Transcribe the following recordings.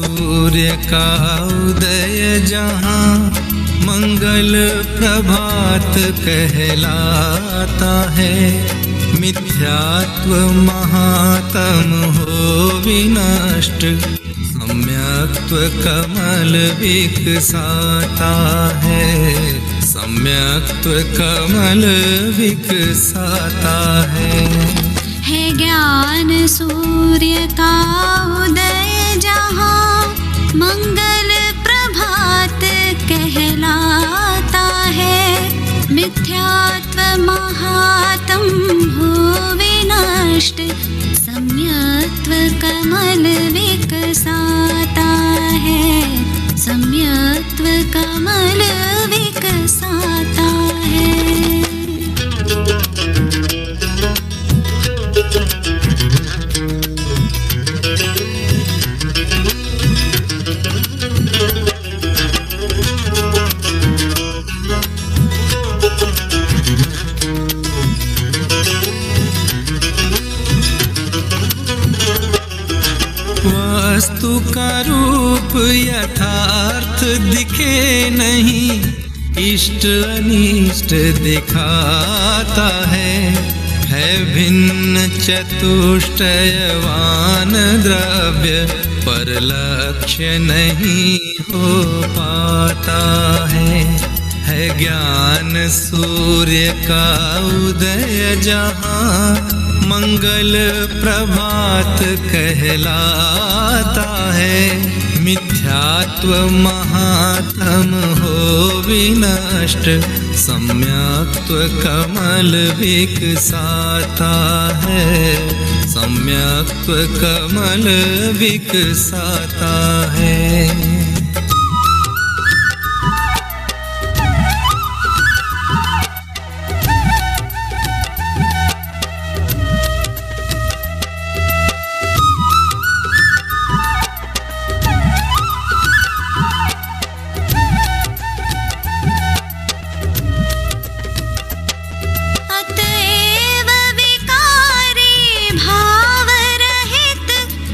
सूर्य का उदय जहाँ मंगल प्रभात कहलाता है। मिथ्यात्व महात्म हो विनष्ट, सम्यक्त्व कमल विकसाता है। सम्यक्त्व कमल विकसाता है ज्ञान सूर्य का उदय जहाँ मंगल प्रभात कहलाता है। मिथ्यात्व महात्म हो विनष्ट, सम्यक्त्व कमल विकसाता है। सम्यक्त्व कमल विकसाता है। वस्तु का रूप यथार्थ दिखे नहीं, इष्ट अनिष्ट दिखाता है। भिन्न चतुष्टयवान द्रव्य पर लक्ष्य नहीं हो पाता है। ज्ञान सूर्य का उदय जहाँ मंगल प्रभात कहलाता है। मिथ्यात्व महात्म हो विनष्ट, सम्यक्त्व कमल विकसाता है। सम्यक्त्व कमल विकसाता है।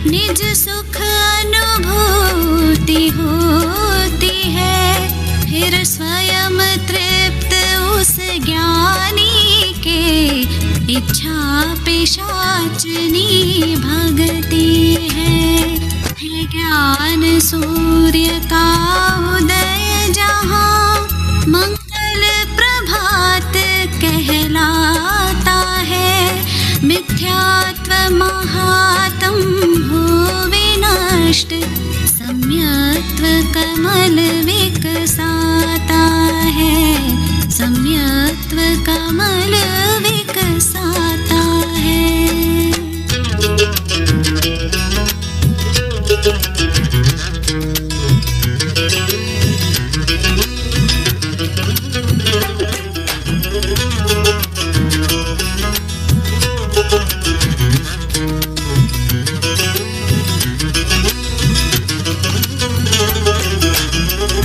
निज सुख अनुभूति होती है, फिर स्वयं तृप्त उस ज्ञानी के इच्छा पिशाचनी भगती है। ज्ञान सूर्य का उदय जहाँ मंगल प्रभात कहलाता है। मिथ्यात्व महात्म हो विनष्ट, सम्यक्त्व कमल विकसाता है। सम्यक्त्व कमल विकसाता है।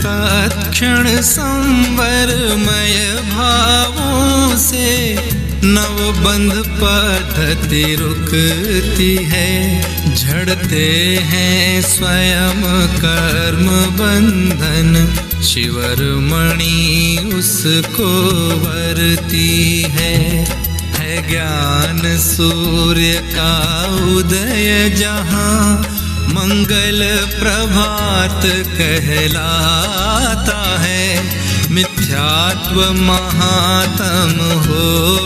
तत्क्षण संवरमय भावों से नवबंध पद्धति रुकती है। झड़ते हैं स्वयं कर्म बंधन, शिवरमणि उसको वरती है। ज्ञान सूर्य का उदय जहाँ मंगल प्रभात कहलाता है। मिथ्यात्व महात्म हो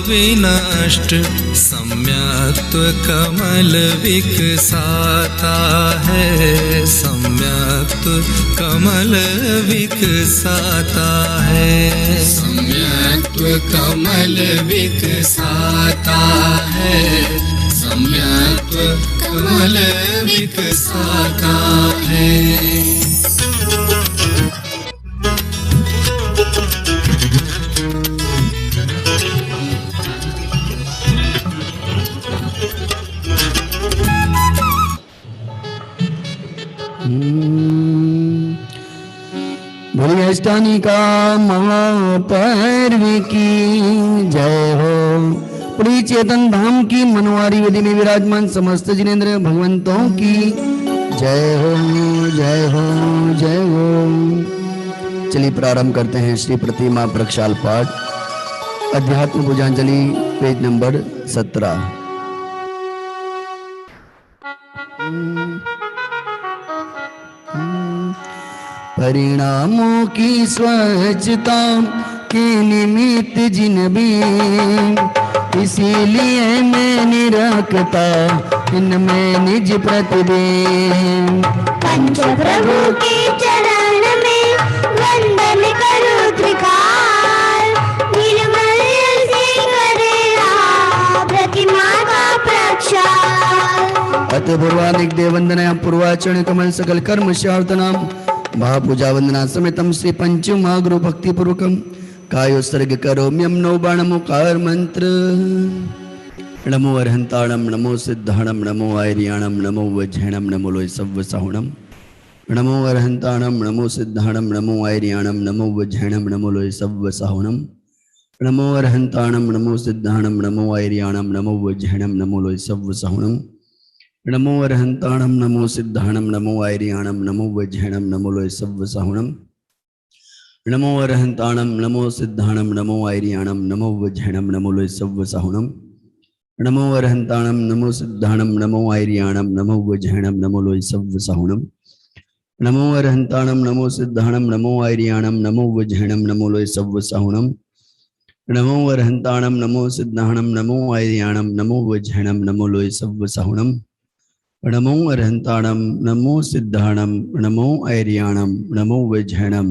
विनष्ट, सम्यक्त्व कमल विकसाता है। सम्यक्त्व कमल विकसाता है। सम्यक्त्व कमल विकसाता है। सम्यक्त्व कमल विकसाता है। भोलेष्टानिका महापर्व की जय हो। पूरी चेतन धाम की मनवारी वेदी में विराजमान समस्त जिनेंद्र भगवंतों की जय हो जय हो जय हो। चलिए प्रारंभ करते हैं श्री प्रतिमा प्रक्षाल पाठ अध्यात्म पूजांजलि पेज नंबर 17। परिणामों की स्वच्छता के निमित्त जिन भी इसीलिए मैंने रखता इनमें निज प्रतिबिंब। पंच प्रभु के चरण में वंदन करो त्रिकाल, निर्मल से करेगा प्रतिमा का प्रक्षाल। अत पूर्वाधिक देव वंदना पूर्वाचरण कमल सकल कर्म शार्दनाम महापूजा वंदना समेतम श्री पंच महागुरु भक्ति पूर्वकम कायोत्सर्ग करोम्यम नौ बाणमुकार मंत्र। नमो अरहंताणम नमो सिद्धाणम नमो आर्याणम नमो वज्रणम नमो लोय सव्व साहुणम। नमो अरहंताणम नमो सिद्धाणम नमो आर्याणम नमो वज्रणम नमो लोय सव्व साहुणम। नमो अरहंताणम नमो सिद्धाणम नमो आर्याणम नमो वज्रणम नमो लोय सव्व साहुणम। नमो अरहंताणम नमो सिद्धाणम नमो आर्याणम नमो वज्रणम नमो लोय सव्व साहुणम। नमो अरहंताणम नमो सिद्धाणम नमो आर्याणम नमो वज्रणम नमो लोय सव्व साहुणम। नमो अरहंताणम नमो सिद्धाणम नमो आर्याणम नमो वज्रणम नमो लोय सव्व साहुणम। नमो अरहंताणम नमो सिद्धाणम नमो आर्याणम नमो वज्रणम नमो लोय सव्व साहुणम। नमो अरहंताणम नमो सिद्धाणम नमो आर्याणम नमो वज्रणम नमो लोय सव्व साहुणम। नमो अरहंताणम नमो सिद्धाणम नमो आर्याणम नमो वज्रणम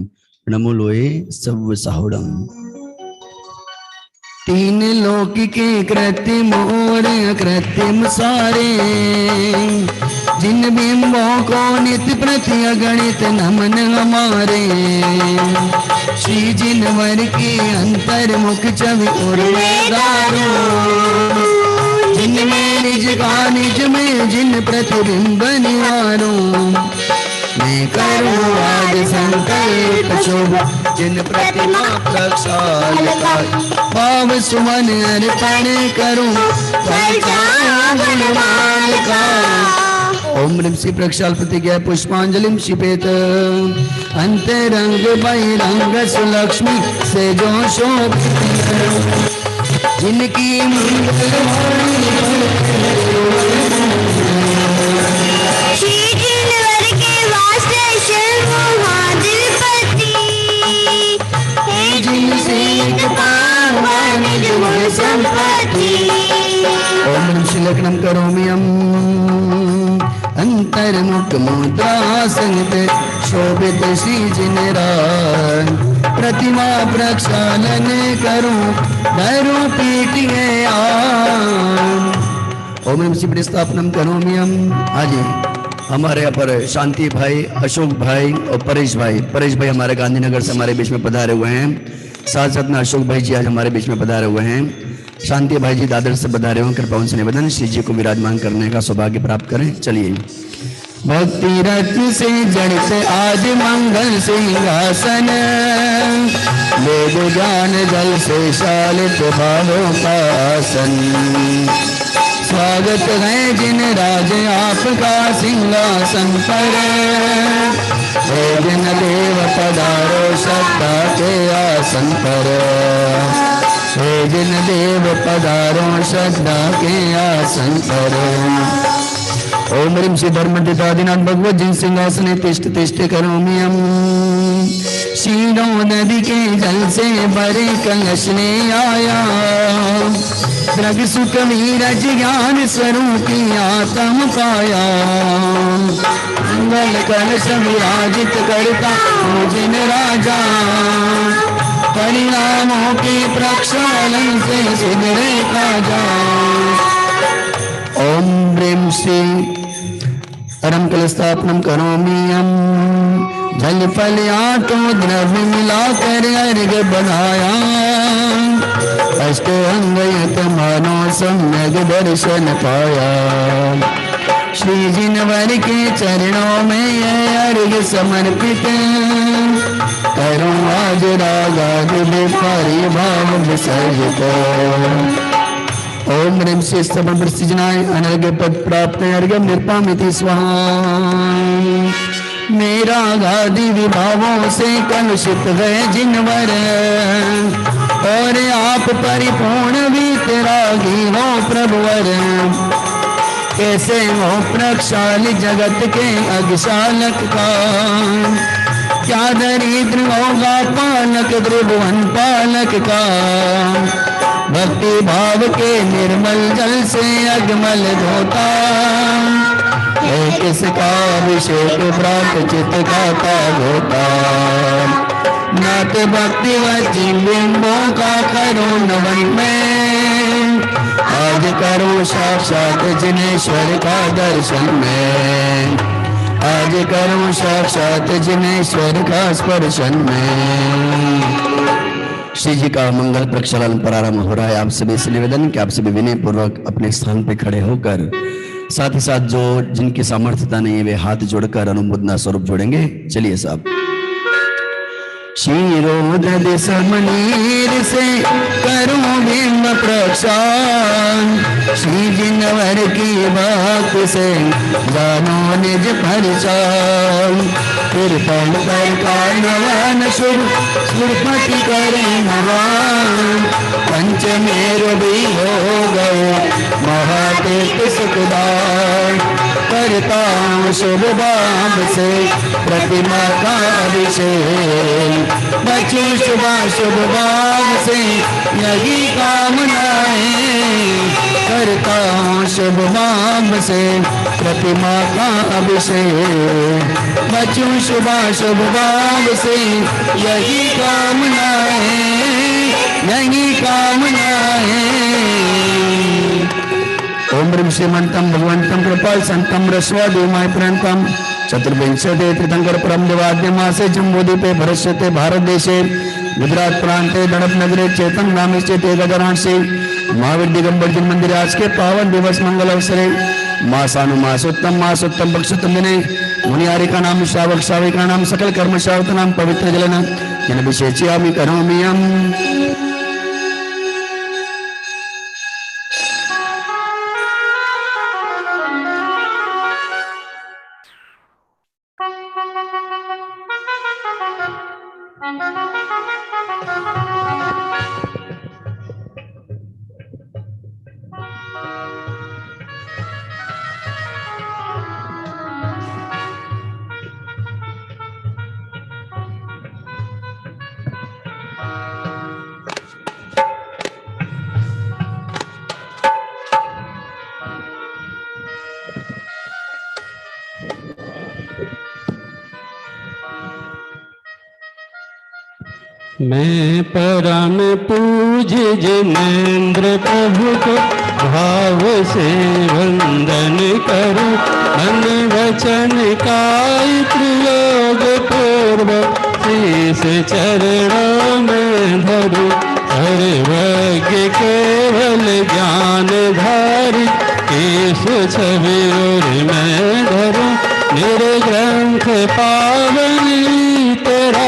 नमो लोय सव्व साहुणम। तीन लोक के कृत्रिम और अकृत्रिम सारे जिन बिंबों को नित्य प्रति अगणित नमन हमारे। श्री जिनवर के अंतर्मुख छवि और दारो जिनमें निज का निज में जिन प्रतिबिंब निवारो। मैं करूँ आज संकल्प शुभ जिन प्रतिमा प्रक्षाल का भाव सुमन अर्पण करूँ गुणवान का। ओम ह्रीं श्री प्रक्षाल प्रतिज्ञा पुष्पांजलिम शिपेत अंतरंग बहिरंग सुलक्ष्मी से जो शोभित जिनकी ओम शिलग्नं करोमि अंतर्मुख मुद्रासन पे शोभित श्री जिनराय प्रतिमा प्रक्षालन करूं धरू पीठिए ओम शिव स्थापनम करोमि। आज हमारे यहाँ पर शांति भाई, अशोक भाई और परेश भाई हमारे गांधीनगर से हमारे बीच में पधारे हुए हैं। साथ साथ में अशोक भाई जी आज हमारे बीच में पधारे हुए हैं। शांति भाई जी दादर से पधारे हुए। कृपा उनसे निवेदन श्री जी को विराजमान करने का सौभाग्य प्राप्त करें। चलिए। भक्ति रत्न से जड़ित आज मंगल सिंहासन वेद ज्ञान जल से शालित भावों का आसन। स्वागत है जिन राज आपका सिंहासन पर जिन देव पधारो श्रद्धा के आसन पर। जिन देव पधारो श्रद्धा के आसन पर। ओम ह्रीं श्री धर्मदितादिनाथ भगवत जिन सिंहासने तिष्ठ तिष्ठ करोमि। शीरो नदी के जल से भरे कलश ले आया द्रग सुख वीरज ज्ञान स्वरूपी आत्म पाया। मंगल कलश विराजित करता जिन राजा परिणामों के प्रक्षालन से सुधरे काजा। ओम ह्रीं श्री अरम कल स्थापनम करोमि। जल फल आटो द्रव्य मिलाकर अर्घ बनाया अष्ट अंगयत मानो सम्यक दर्शन पाया। श्री जिनवर के चरणों में अर्घ समर्पित करूं आज रागाद विपारी भाव विसर्जित। ओम ह्रीं श्री स्तंभ प्रसिजनाय अनर्घ्य पद प्राप्त अर्घ्यम निर्पामिति स्वाहा। मेरा गादि विभावों से कलुषित गए जिनवर, और आप परिपूर्ण वितरागी हो प्रभुवर। कैसे हो प्रक्षाल जगत के अभिशालक का, क्या दरिद्र होगा पालक त्रिभुवन पालक का। भक्ति भाव के निर्मल जल से अगमल धोता, किसका अभिषेक प्राप्त चित्त का होता। नाथ भक्ति व बिंबों का करो नवन में, आज करो साक्षात जिनेश्वर का दर्शन में। आज करो साक्षात जिनेश्वर का स्पर्शन में। श्री जी का मंगल प्रक्षालन प्रारंभ हो रहा है। आप सभी से निवेदन कि आप सभी विनय पूर्वक अपने स्थान पे खड़े होकर, साथ ही साथ जो जिनकी सामर्थ्यता नहीं है वे हाथ जोड़कर अनुमोदना स्वरूप जोड़ेंगे। चलिए साहब। क्षीरोदध समनीर से करो बिंब प्रक्षाल, श्री जिनवर की भक्त से जानो निज परिचाल। कृपण कर कानवन शुभ सुरपति करे नवान, पंचमेरु भी हो गए महातीर्थ सुखदान। करता हूँ शुभ भाव से प्रतिमा का अभिषेक, बचूं शुभ भाव से यही कामनाएं। करता हूँ शुभ भाव से प्रतिमा का अभिषेक, बचूं शुभ भाव से यही कामनाएं, यही कामनाएं। ओम ह्रीं श्रीमंतम भगवंतम कृपाल संतम रस्वा देवाय प्रणतम। चतुर्विंशते तीर्थंकर परम दिवाद्य मासे जम्बूद्वीपे भरष्यते भारत देशे गुजरात प्रांते दड़प नगरे चेतन नामे से गजरांशे महावीर दिगंबर जिन मंदिर आज के पावन दिवस मंगल अवसरे मासानुमासोत्तम पक्षोत्तम दिने मुनियारी का नाम श्रावक श्राविका नाम सकल कर्म श्रावत नाम पवित्र जलन जन विशेषयामि करोमि हम। मैं परम पूज जिनेन्द्र प्रभु को भाव से वंदन करूं, मन वचन काई प्रयोग पूर्वक शीस चरणों में धरूं। सर्वज्ञ केवल ज्ञान धारी केशु छवि और मैं धरूं। निर्ग्रंथ पावनी तेरा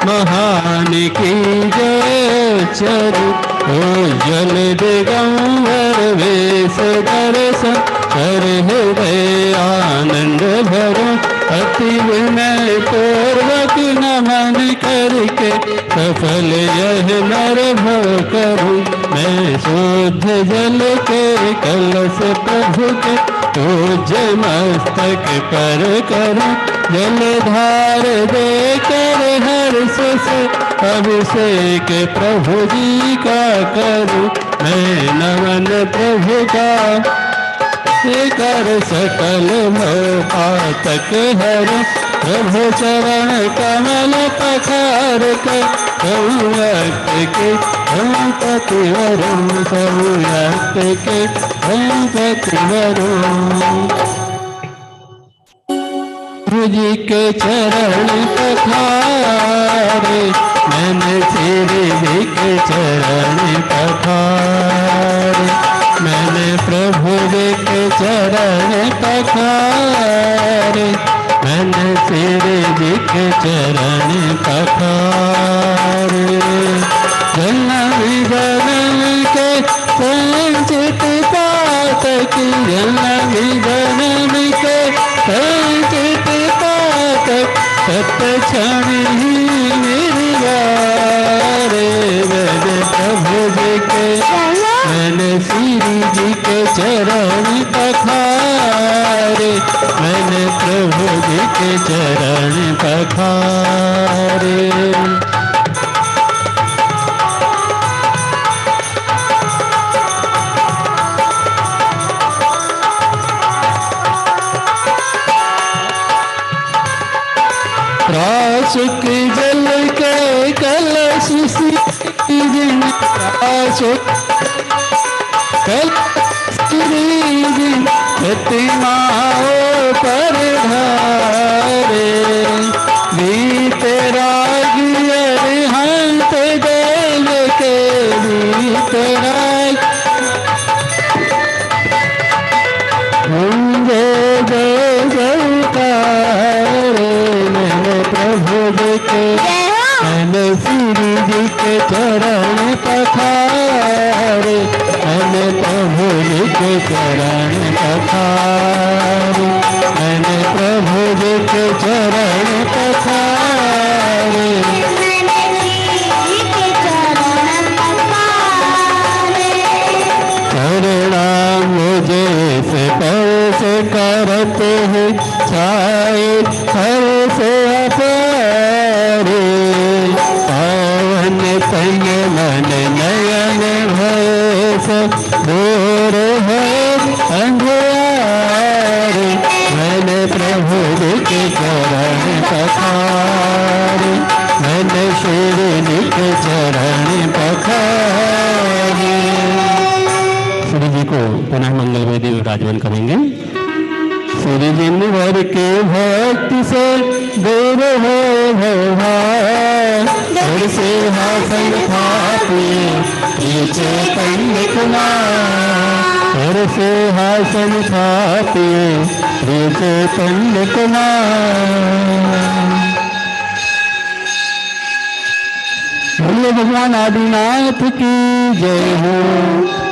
महान की जय चरु। ओ जल दिगंबर वेश दर्शन कर हृदय आनंद भरो। अति विनय पूर्वक नमन करके सफल यह नर भव करूं। मैं शुद्ध जल के कलश प्रभु के पूज्य मस्तक पर करूं। जलधार देकर हर्ष से अभिषेक प्रभु जी का करूं। मैं नमन प्रभु का कर सकल पातक हर। प्रभु चरण कमल पखार कर के पति वरुण सौयत के पति वरुण। जी के चरण पखारे मैंने श्री जी के चरण पखारे। मैंने प्रभु जी के चरण पखारे। मैंने श्री जी के चरण पखारे। जन्म जन्म के संचित की जन्म जन्म के संचित पातक सत क्षण ही निर्वारे। मन प्रभु जी के मन श्री जी के चरण पखारे, मन प्रभु जी के चरण पखारे। रासुक जल के कलश रासुक प्रतिमाओं पर धारे। बीत रागी अरिहंत देव के बीत राग होंगे जयकारे। मैंने प्रभु जी के मैंने श्री जी के चरण पखारे, मैंने प्रभु जी के चरण पखारे, मैंने प्रभु जी के चरण पखारे। प्रणाम मुझे से परस करते हैं छाए हर से अपारे। पावन तन मन नयन भय दूर है अंधियारे। मैंने प्रभु जी के चरण पखारे, मैंने श्री जी के चरण पखारे। श्री जी को पुनः मंगल वेदी विराजमान करेंगे। श्री जिन वर के भक्ति से दूर हो भव से हासन थापिए प्रिय चैतन्य कुमार, से हासन थापिए प्रिय चैतन्य कुमार। बोले भगवान आदिनाथ की जय हो,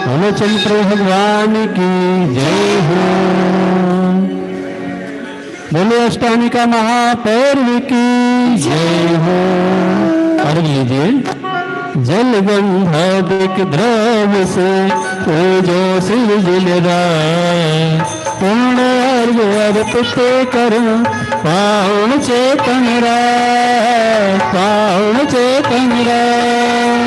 बोलो चंद्र भगवान की जय हो, बोले अष्टामिका महापर्व की जय हो। अर्घ लीजिए। जल गंधादिक द्रव्य से पूजो शिव जिलराय, पूर्ण अर्घ अर्पित करूं पावन चेतन राय, पावन चेतन राय।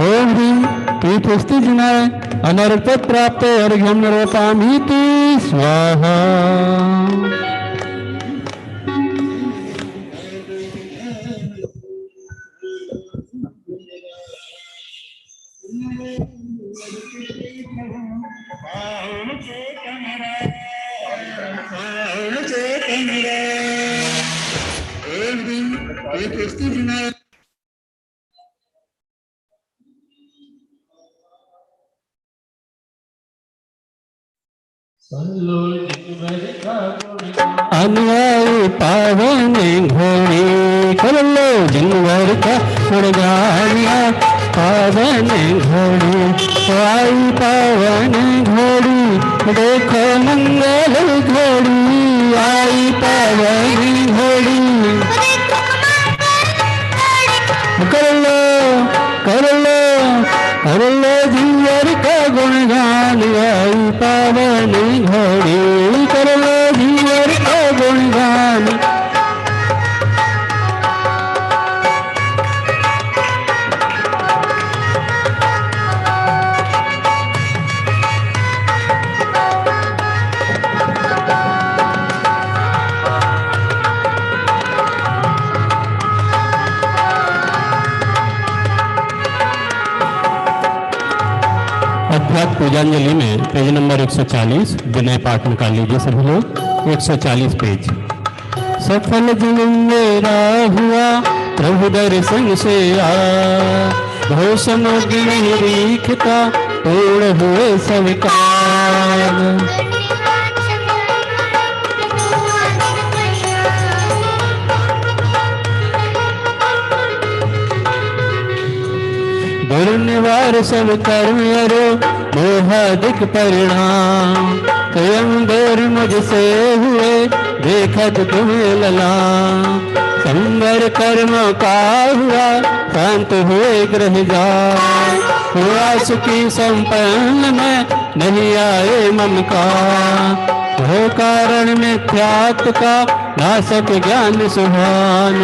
ओम ह्रीं तीर्थस्थि जिनाय अनर्थ प्राप्त अर्घ्यम रोपामीति स्वाहा। अनुयायी पावन घोड़ी कर लो जिनवर का गुणगानिया। पावन घोड़ी आई पावन घोड़ी देखो मंगल घोड़ी आई पावन घोड़ी। कर लो कर लो कर लो जिनवर का गुणगान आई पावन घोड़ी कर लो जिनवर का गुणगान। अध्यात्म पूजांजलि में पेज नंबर 140 विनय पाठ निकाल लीजिए सभी लोग। 140 पेज। सफल जीवन मेरा हुआ प्रभु दर्शन से आ, भव समुद्र नहीं दिखता पूर्ण हुए सब काम। गुरु निवार सब कर्म अरो मोहादिक परिणाम। स्वयं देर मुझसे हुए देखत तुम्हें लला। संवर कर्म का हुआ शांत हुए ग्रह जाए। हुआ सुखी संपन्न में नहीं आए मम का। हो कारण मिथ्यात्व का नाशक ज्ञान सुभान।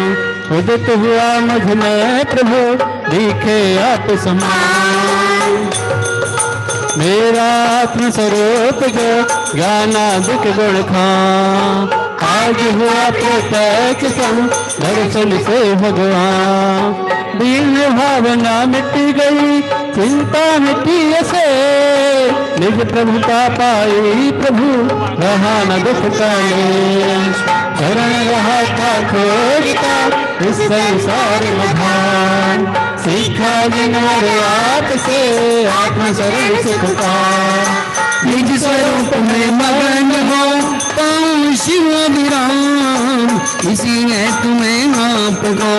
उदित हुआ मुझ में प्रभु दिखे आप समान। मेरा आत्म स्वरूप जो ज्ञानादिक गुण खा। आज हुआ प्रत्यक्ष सम दर्शन से भगवान। दीन भावना मिटी गई चिंता मिटी ऐसे। निज प्रभुता पाई प्रभु रहा न दुख काले। शरण रहा था खोजता इस संसार मधान। सीखा जिन्होंने आपसे आत्म शरण सुख का। निज स्वरूप में मगन हो पाऊं शिव विराम। इसी ने तुम्हें आपको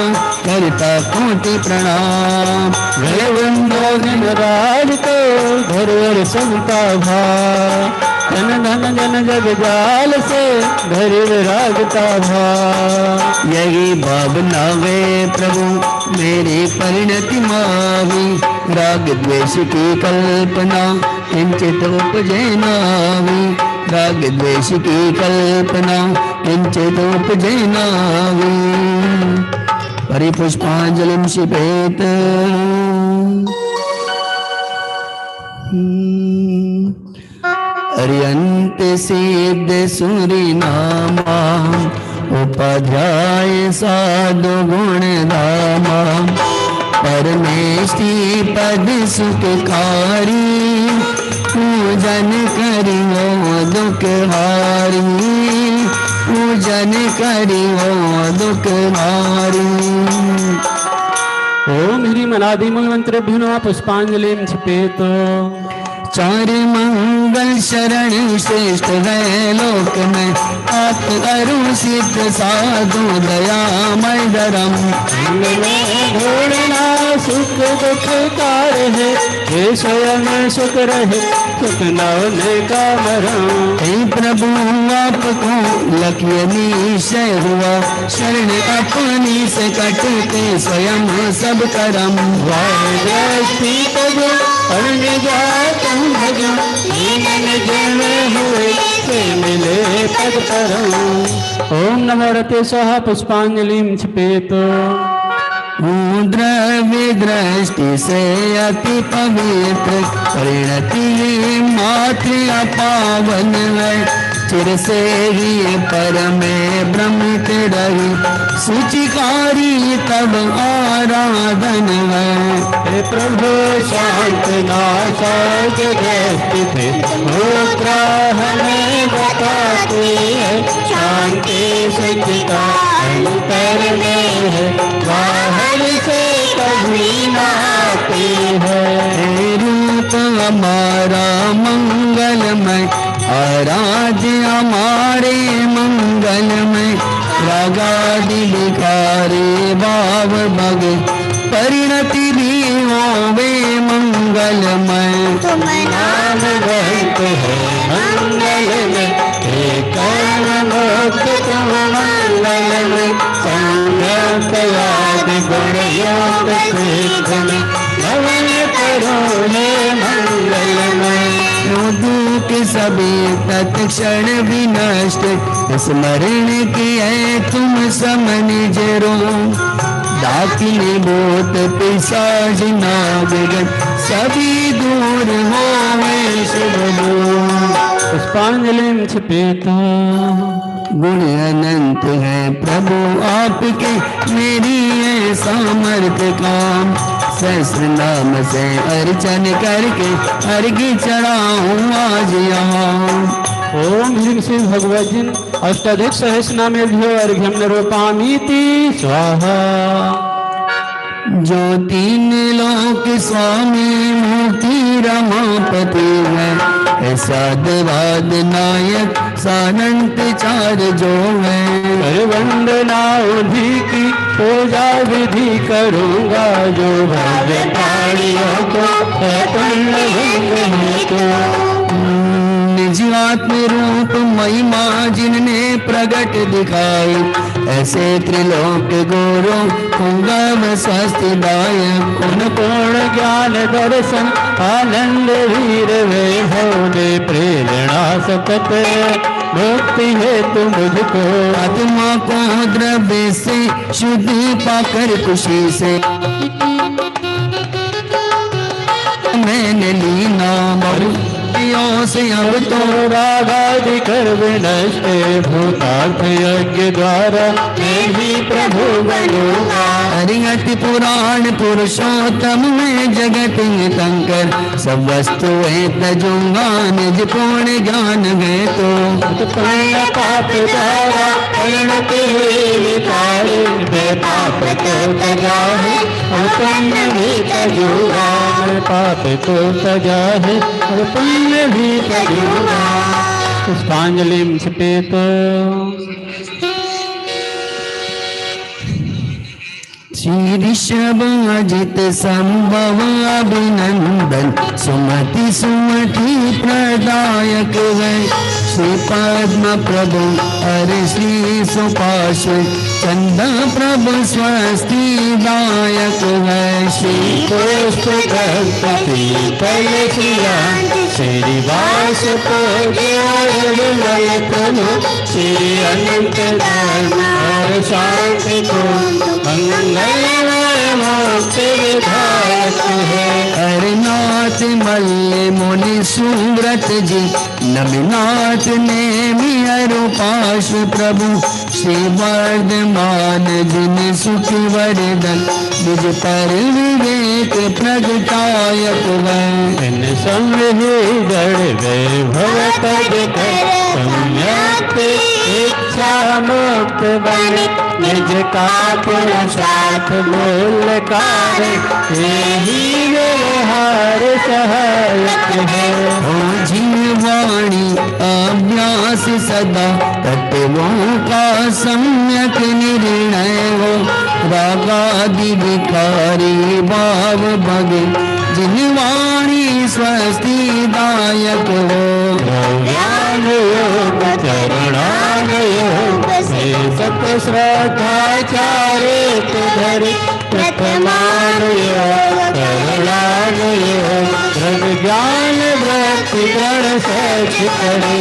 करता कोटि प्रणाम। गए बंदो दिन राज को घर संता भा। धन धन जन जग जाल से घर विराजता भा। यही भावना वे प्रभु मेरी परिणति मावी। राग द्वेष की कल्पना किंचित उपजे नावी। राग द्वेष की कल्पना किंचित उपजे नावी। परिपुष्पांजलिं क्षिपेत। अर्यन्त सिद्ध सूरिनामा। उपाध्याय साधु गुण धामा। परमेष्टि पद सुखकारी। पूजन करियो दुख हारी। पूजन करियो दुख हारी। ओम ह्रीं अनादि मंत्र भिन्नो पुष्पांजलिं क्षिपेत। चार मंगल शरण श्रेष्ठ है लोक में। आत अरु सिद्ध साधु दयामय धर्म। ढूंढना सुख दुख कार है। हे स्वयं सुख रहे सुख नवने का मरम। हे प्रभु आपको लक्ष्य निश्चय हुआ। शरण अपनी से कटते स्वयं सब करम। वादृष्टि तब अर्ण जातम भजो। हुए से मिले पद परम। ओम नमो रते स्वाहा पुष्पांजलिं क्षिपेत। द्रव्य दृष्टि से अति पवित्र परिणति मात्र पावन है। चिर से ही पर में भ्रमित रही सूचिकारी तब आराधन है। हे प्रभु शांत नाशा जगत हमें बताते है। शांति सचिता अंतर में है। बाहर से कभी ना आते है। रूप हमारा मंगलमय आराध्य हमारे मंगलमय। रागादि विकारे भाव भग परिणति भी होवे मंगलमय। तुम नाम भक्त हो मंगलमय। कर्म मुक्त तुम मंगलमय। संगत याद गुण योग सिद्ध में भवन करो हे मंगलमय। दुख सभी तत्क्षण विनष्ट स्मरण किए तुम समन जरो। डाकिनी भूत पिशाच नागगण सभी दूर होवे शुभ गुण। पुष्पांजलिं क्षिपेत। गुण अनंत है प्रभु आपके मेरी है सामर्थ्य काम। सहस्र नाम से अर्चन करके अर्घ्य चढ़ाऊं आज यहाँ। ओम ह्रीं श्री भगवद्गीन अष्टाधिक सहस्रनामेभ्यो अर्घ्यं निरूपयामीति स्वाहा। जो तीन लोक स्वामी मुक्ति रमापति है। साधवाद नायक सानंत चार जो है। वंदना की पूजा विधि करूँगा जो भव्य प्राणियों को है पुण्य भंग हेतु। निज आत्म रूप महिमा जिनने प्रगट दिखाई, ऐसे त्रिलोक गुरु पुंगव स्वस्तिदायक। उन पूर्ण ज्ञान दर्शन आनंद वीर वैभव दे प्रेरणा सतत मुक्ति हेतु मुझको। आत्मा को द्रव्य से शुद्धि पाकर खुशी से मैंने लीना से अब तो रागादि कर विनष्ट भूतार्थ यज्ञ द्वारा मैं ही प्रभु बनूंगा। हरिहति पुराण पुरुषोत्तम में जगत कंकर, सब वस्तु तजूंगा निज पूर्ण ज्ञान गए तो। पुण्य पाप द्वारा परिणत हुए विकारे वे पाप को तजा है और पुण्य भी तजूंगा। पाप को तजा है और पुण्य भी तजूंगा। पुष्पांजलि क्षिपेत। श्री ऋषभाजित संभव अभिनंदन, सुमति सुमति प्रदायक है। श्री पद्म प्रभु हरे श्री सुपार्श्व चंद प्रभु स्वस्ति दायक है। श्री पुष्प गणपति पल श्री वास श्री अनंत धर्म और शांति को मंगलमय मोक्ष विधायक है। हरिनाथ मल्ल मुनि सुव्रत जी, नमिनाथ नेमि अरुपाश्व प्रभु। श्री वर्धमान जिन सुख वरदन, निज पर विवेक प्रगटायक है। इन संविदर वैभव तज कर सम्यक इच्छा मुक्त बने। निज का पुरुषार्थ मूल कार्य यही व्यवहार सहायक है। ओ जीवाणी अभ्यास सदा तत्वों का सम्यक निर्णय हो। रागादि विकारी भाव भगे, जिनवाणी स्वस्ति दायक हो। ज्ञान योग चरणान योग से सत श्रद्धा चारित धरे। प्रथमान योग करुणान योग दृढ़ ज्ञान वृत्ति दृढ़ सच करे।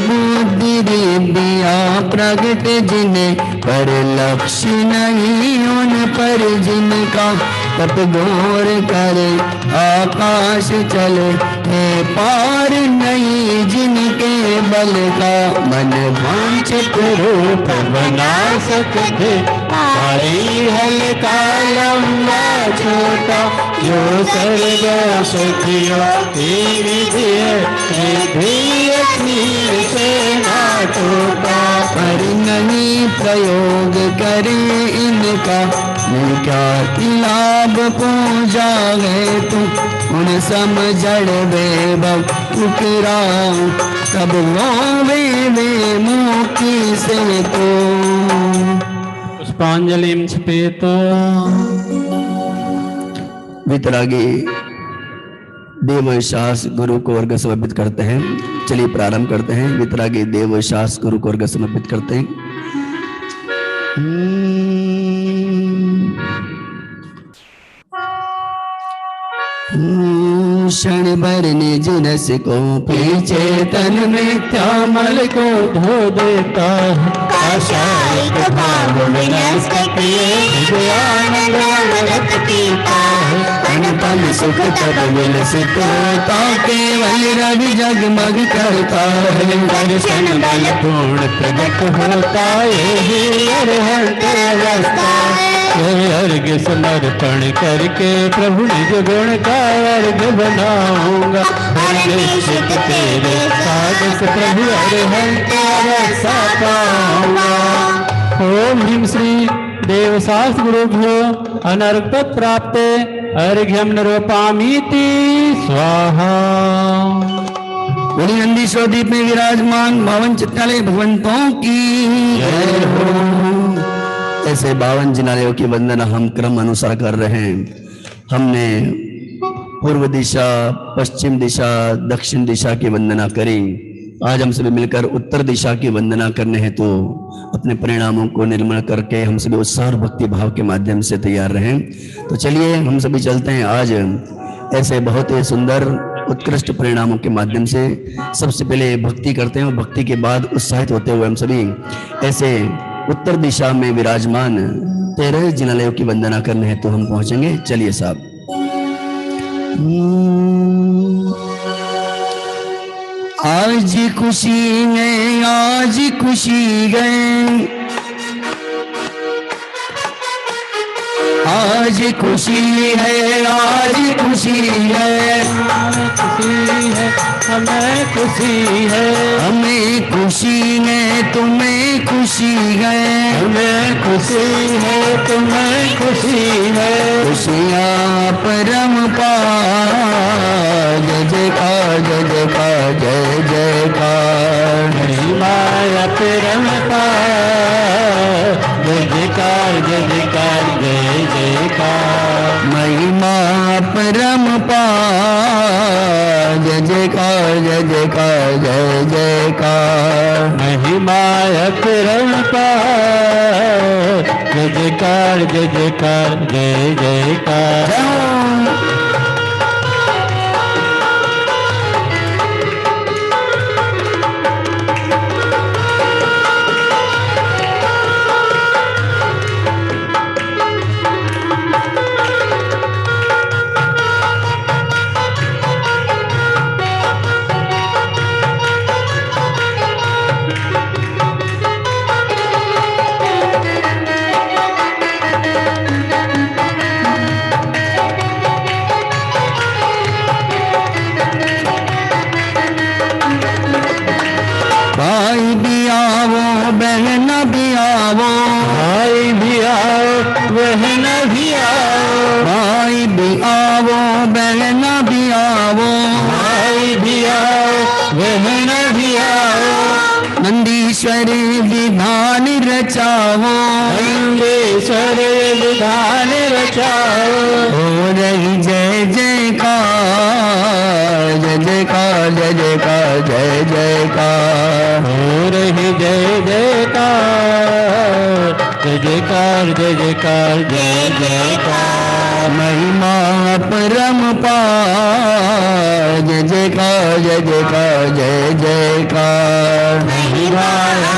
बुद्धि दिव्या प्रगट जिन्हें पर लक्ष्य नहीं, उन पर जिनका तप घोर करे आकाश चले। हे पार नहीं जिनके बल का, मन वांछित रूप बना सकते। तारी हल्का लंबा छोटा जो सर्व सुखियों की विधि से ना टूटा। पर नहीं प्रयोग करे इनका, क्या लाभ पूजा है तू। उन समझड़ वैभव टुकराओ, कब वे मुक्ति से तो। पुष्पांजलि क्षिपेत। वितरागी देवशास गुरु को अर्घ्य समर्पित करते हैं। चलिए प्रारंभ करते हैं। वितरागी देवशास गुरु को अर्घ्य समर्पित करते हैं। क्षण भर निज रस को पीछे तन मिथ्या मल को धो देता है। काशायिक भाव विनष्ट किए, आनंद अमृत पीता है। अनपन सुख तब विलसित होता, केवल रवि जगमग करता है। दर्शन बल पूर्ण प्रगट होता यही अरहंत अवस्था है। अर्घ्य समर्पण करके प्रभु निज गुण का अर्घ्य बनाऊंगा। निश्चित तेरे साधस प्रभु अरहंत अवस्था पाऊंगा। ओम ह्रीं श्री देवशास्त्र गुरुभ्यो अनर्घ्य प्राप्ते अर्घ्यम निरूपामीति स्वाहा। बोली नंदीश्वर द्वीप में विराजमान भवन चित्रालय भगवंतों की जय हो। ऐसे 52 जिनालयों की वंदना हम क्रम अनुसार कर रहे हैं। हमने पूर्व दिशा, पश्चिम दिशा, दक्षिण दिशा की वंदना करी। आज हम सभी मिलकर उत्तर दिशा की वंदना करने हेतु अपने परिणामों को निर्मल करके हम सभी उत्साह और भक्ति भाव के माध्यम से तैयार रहें। तो चलिए हम सभी चलते हैं आज ऐसे बहुत ही सुंदर उत्कृष्ट परिणामों के माध्यम से। सबसे पहले भक्ति करते हैं और भक्ति के बाद उत्साहित होते हुए हम सभी ऐसे उत्तर दिशा में विराजमान 13 जिनालयों की वंदना करने हेतु हम पहुंचेंगे। चलिए साहब। आज खुशी है, आज खुशी है, आज खुशी है, आज खुशी है, हमें खुशी है, हमें खुशी है, तुम्हें खुशी है, हमें खुशी है, तुम्हें खुशी है, खुशियाँ परम पार, जय जयकार, जय जयकार, जय जयकार, महिमा परम पार, जय जयकार, जय जयकार, जय जयकार, महिमा परम पार, जय जयकार, जय जयकार, जय जयकार, महिमा परम पार, जय जयकार, जय जयकार, जय जयकार। भाई भी आओ, बहन भी आओ, भाई भी आओ, बहन भी आओ, भाई भी आओ, बहन भी आओ, भाई भी आओ, बहन भी आओ, नंदीश्वर विधान रचाओ, नंदीश्वर विधान रचाओ, हो रही जय जयकार, जय जयकार, जय जयकार, जय जयकार, हो रही जय जयकार, जय जयकार, जय जयकार, जय जयकार, महिमा परम पार, जय जयकार, जय जयकार, जय जयकार, महिमा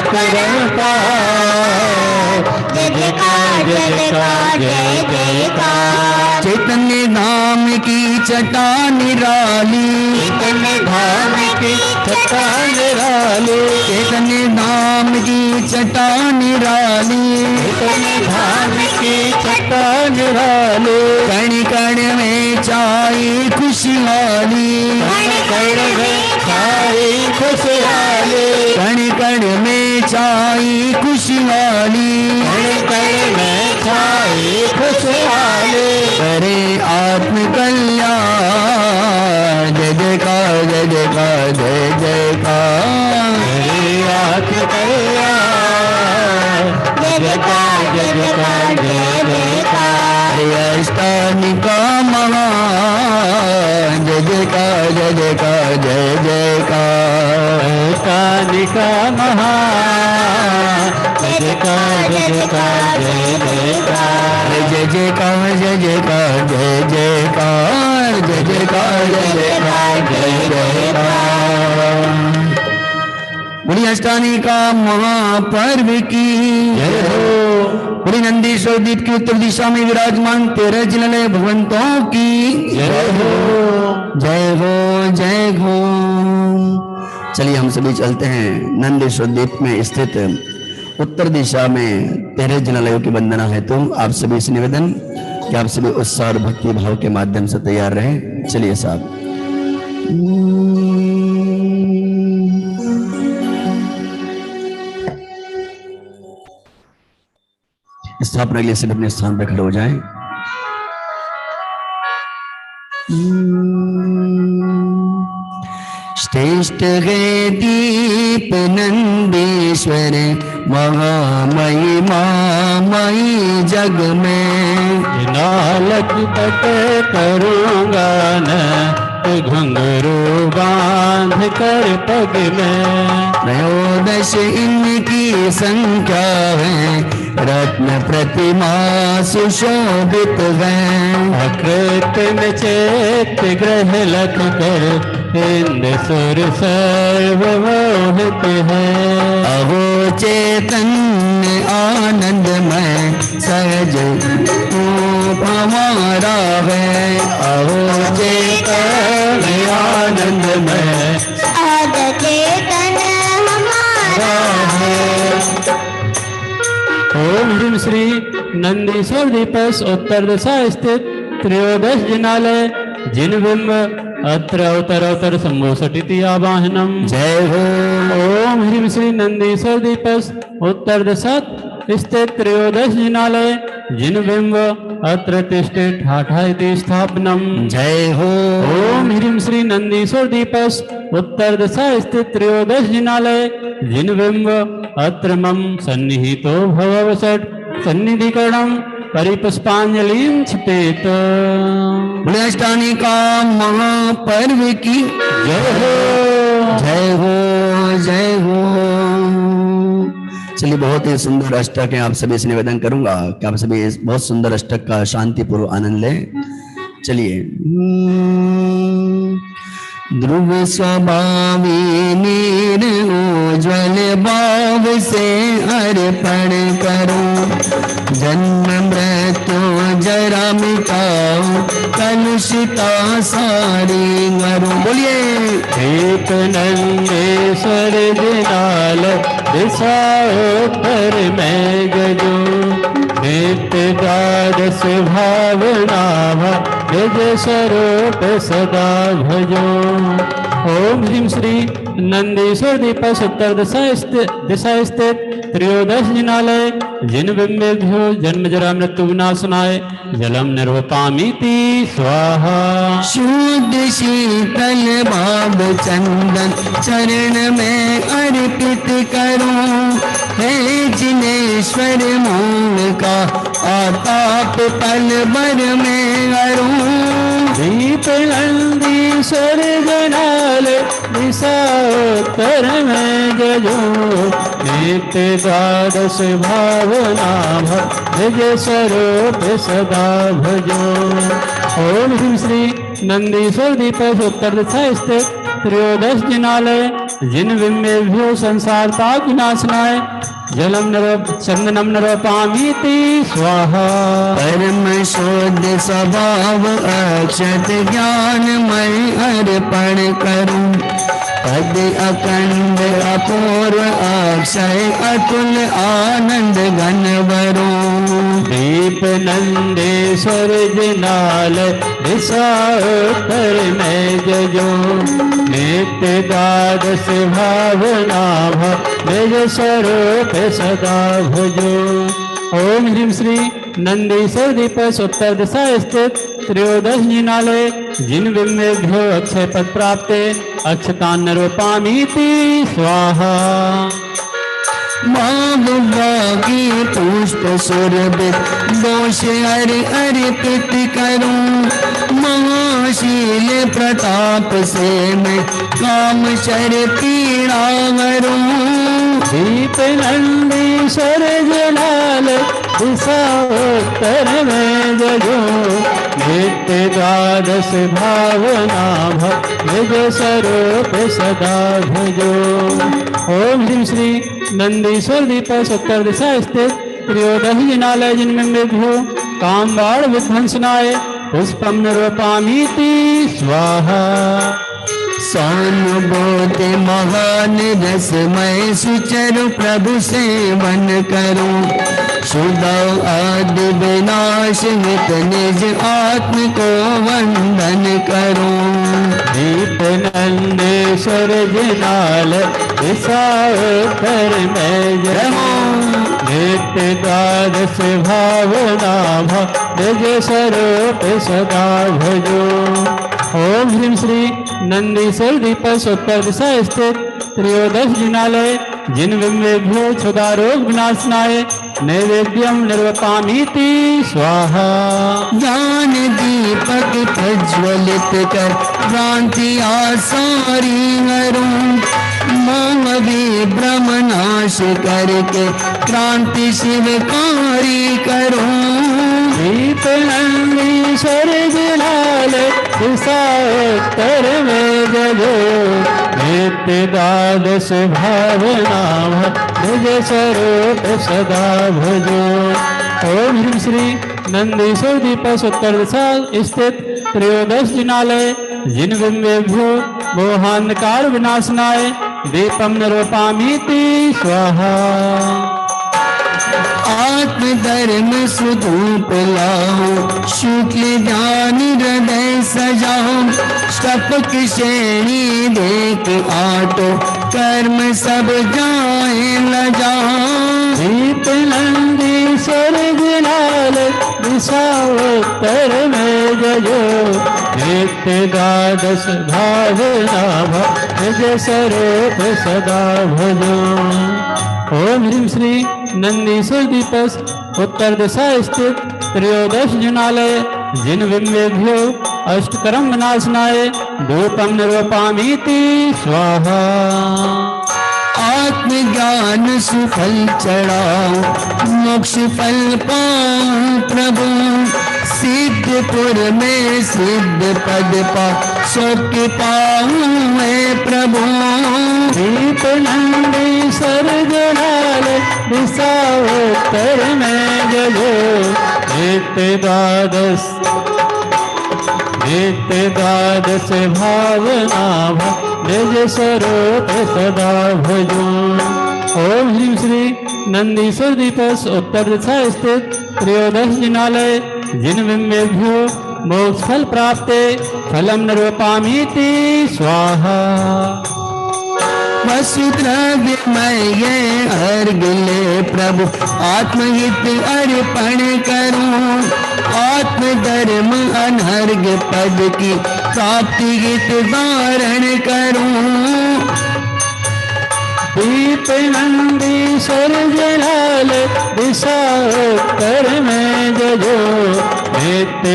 परम पार, जय जयकार, जय जयकार, जय जयकार, चैतन्य धाम की छटा निराली, चैतन्य धाम की छटा निराली, चैतन्य धाम की छटा निराली, चैतन्य धाम की छटा निराली, कण कण में छाई खुशहाली, कण कण में छाई खुशहाली, कण कण में छाई खुशहाली, कण कण में छाई खुशहाली, करे आत्म कल्याण, जय जयकार, जय जयकार, जय जयकार, हरि आत्म कल्याण, जय जयकार, जय जयकार, जय जयकार, हरे अष्टानिका महान, जय जयकार, जय जयकार, जय जयकार, कालिका महान, जय जयकार, जय जयकार, जय जयकार, जय जयकार, जय जयकार, जय जयकार, जय जयकार, जय जयकार, जय जयकार। बोली अष्टानिका महापर्व की जय हो, बोली नंदीश्वर द्वीप की उत्तर दिशा में विराजमान 13 जिनालय भगवंतों की जय हो, जय हो, जय हो। चलिए हम सभी चलते हैं नंदीश्वर द्वीप में स्थित उत्तर दिशा में 13 जिनालयों की वंदना है। तो आप सभी से निवेदन कि आप सभी उत्साह और भक्ति भाव के माध्यम से तैयार रहें। चलिए साहब। स्थापना के लिए सब अपने स्थान पर खड़े हो जाएं। श्रेष्ठ है दीप नंदीश्वर महामयी मामयी जग में। नालक तक करूँगा न घुंघरू बांध कर पग में। त्रयोदश इनकी संख्या है, रत्न प्रतिमा सुशोभित है। अकृत में चेत ग्रह लख कर इंद्र सुर सर्वमोहित है। अहो चैतन्य आनंदमय सहज रूप हमारा है। अहो चैतन्य आनंदमय आद चेतन हमारा है। ओम ह्रीम श्री नंदीश्वर दीपस उत्तर दिशा स्थित त्रयोदश जिनालय जिन बिंब अत्र अवतर संभोषटिति आवाहनम। जय हो। ओम ह्रीम श्री नंदीश्वर दीपस उत्तर दिशा स्थित त्रयोदश जिनालय जिन बिंब अत्र तिष्ठे ठाठा इति स्थापनम। जय हो। ओम ह्रीम श्री नंदीश्वर दीपस उत्तर दिशा स्थित त्रयोदश जिनालय जिन बिंब अत्र मम सन्निहितो भववसट सन्निधिकरणम परिपुष्पांजलिं क्षिपेत। अष्टानिका महापर्व की जय हो। जय हो। जय हो। चलिए, बहुत ही सुंदर अष्टक है। आप सभी से निवेदन करूंगा कि आप सभी इस बहुत सुंदर अष्टक का शांतिपूर्वक आनंद लें। चलिए। ध्रुव स्वभावी नीरोज्वल भाव से अर्पण करो, जन्म मृत्यु जरा मिटाओ, कलुषिता सारी करो। बोलिए। एक नंदेश्वर जिनाल दिशाओ पर मैं गजो, नित्य द्वादश भावना निज स्वरूप सदा भजो। ओम ह्रीम श्री नंदीश्वर दीपस उत्तर दिशा स्थित त्रयोदश जिनालय जिन बिंबेभ्यो जन्म जरा मृत्यु विनाशनाय जलम निर्वपामीति स्वाहा। शुद्ध शीतल भाव चंदन चरण में अर्पित करूं, हे जिनेश्वर मूल का आताप पल भर में करूं। दीप नंदीश्वर जनाल दिशा उत्तर में जजो, नित्य द्वादश भावना भज स्वरूप सदा भजो। ओम ह्रीम श्री नंदीश्वर दीपस उत्तर दिशा स्थित त्रयोदश जिनालय जिन बिंबेभ्यो संसार ताप विनाशनाय जलम चंदनम नरोपामीति स्वाहा। परम शुद्ध स्वभाव अक्षत ज्ञानमय अर्पण करूं, पद अखंड अपूर्व अक्षय अतुल आनंद घन भरूं। दीप नंदेश्वर जिनाल दिशा उत्तर में जजो, नित्य द्वादश भावना निज स्वरूप सदा भजो। ओम ह्रीम श्री नंदीश्वर दीपस उत्तर दिशा स्थित त्रयोदश जिनालय जिन बिंबेभ्यो अक्षय पद प्राप्ते अक्षतान नरोपामीति स्वाहा। की पुष्प सुरभित दोष अर्पित करूं, महाशील प्रताप से मैं काम शर पीड़ा करूं। दीप नंदीश्वर जलाल दिशा उत्तर में जजो, नित्य द्वादश भावना भज स्वरूप सदा भजो। ओम ह्रीम श्री नंदीश्वर दीपस उत्तर दिशा स्थित त्रयोदश जिनालय जिनमें काम बाण विध्वंसनाय पुष्पम निरूपामीति स्वाहा। सौनुभूत महान रसमय सुचरु प्रभु सेवन करूं, शुद्ध आदि विनाश हित निज आत्म को वंदन करूं। दीप नंदेश्वर जिनाल दिशा उत्तर में जजो, नित्य द्वादश भावना निज स्वरूप सदा भजो। ओम ह्रीम श्री नंदीश्वर दीपस उत्तर दिशा स्थित त्रयोदश जिनालय जिन बिंबेभ्यो क्षुधारोग विनाशनाय नैवेद्यम निर्वपामीति स्वाहा। ज्ञान दीपक प्रज्वलित कर क्रांति आसारी हरूं, मोह विभ्रम नाश करके क्रांति शिवकारी करूं। दीप नंदीश्वर जिनाल दिशा उत्तर में जगो, नित्य द्वादश भावना निज स्वरूप सदा भजो। ओम ह्रीं श्री नंदीश्वर दीपस उत्तर दिशा स्थित त्रयोदश जिनालय जिन बिंबेभ्यो मोहांधकार विनाशनाय दीपम निर्वपामीति स्वाहा। आत्मधर्म सुधूप लाओ, शुक्ल ज्ञान हृदय सजाओ, stपक श्रेणी देख आटो, कर्म सब जाए लजाओ। दीप नंदीश्वर जिनाल दिशा उत्तर में जजो, नित्य द्वादश भावना निज स्वरूप सदा भजो। ओम ह्रीं श्री नंदीश्वर दीपस उत्तर दिशा स्थित त्रयोदश जिनालय जिन बिंबेभ्यो अष्टकर्म विनाशनाय धूपम निर्वपामीति स्वाहा। आत्मज्ञान सुफल चढ़ाओ, मोक्ष फल पाओ प्रभु, सिद्धपुर में सिद्ध पद पा सौख्य पाऊं मैं प्रभु। दीप नंदीश्वर जिनाल दिशा उत्तर में जगो, नित्य द्वादश भावना निज स्वरूप सदा भजो। ओम ह्रीं श्री नंदीश्वर दीपस उत्तर दिशा स्थित त्रयोदश जिनालय जिन बिंबेभ्यो मोक्ष फल प्राप्ते फलम निर्वपामीति स्वाहा। वसुद्रव्यमय अर्घ ले प्रभु, आत्महित अर्पण करूं, आत्मधर्म अनर्घ पद की प्राप्ति हित धारण करूं। दीप नंदीश्वर जिनाल दिशा उत्तर में जजो, नित्य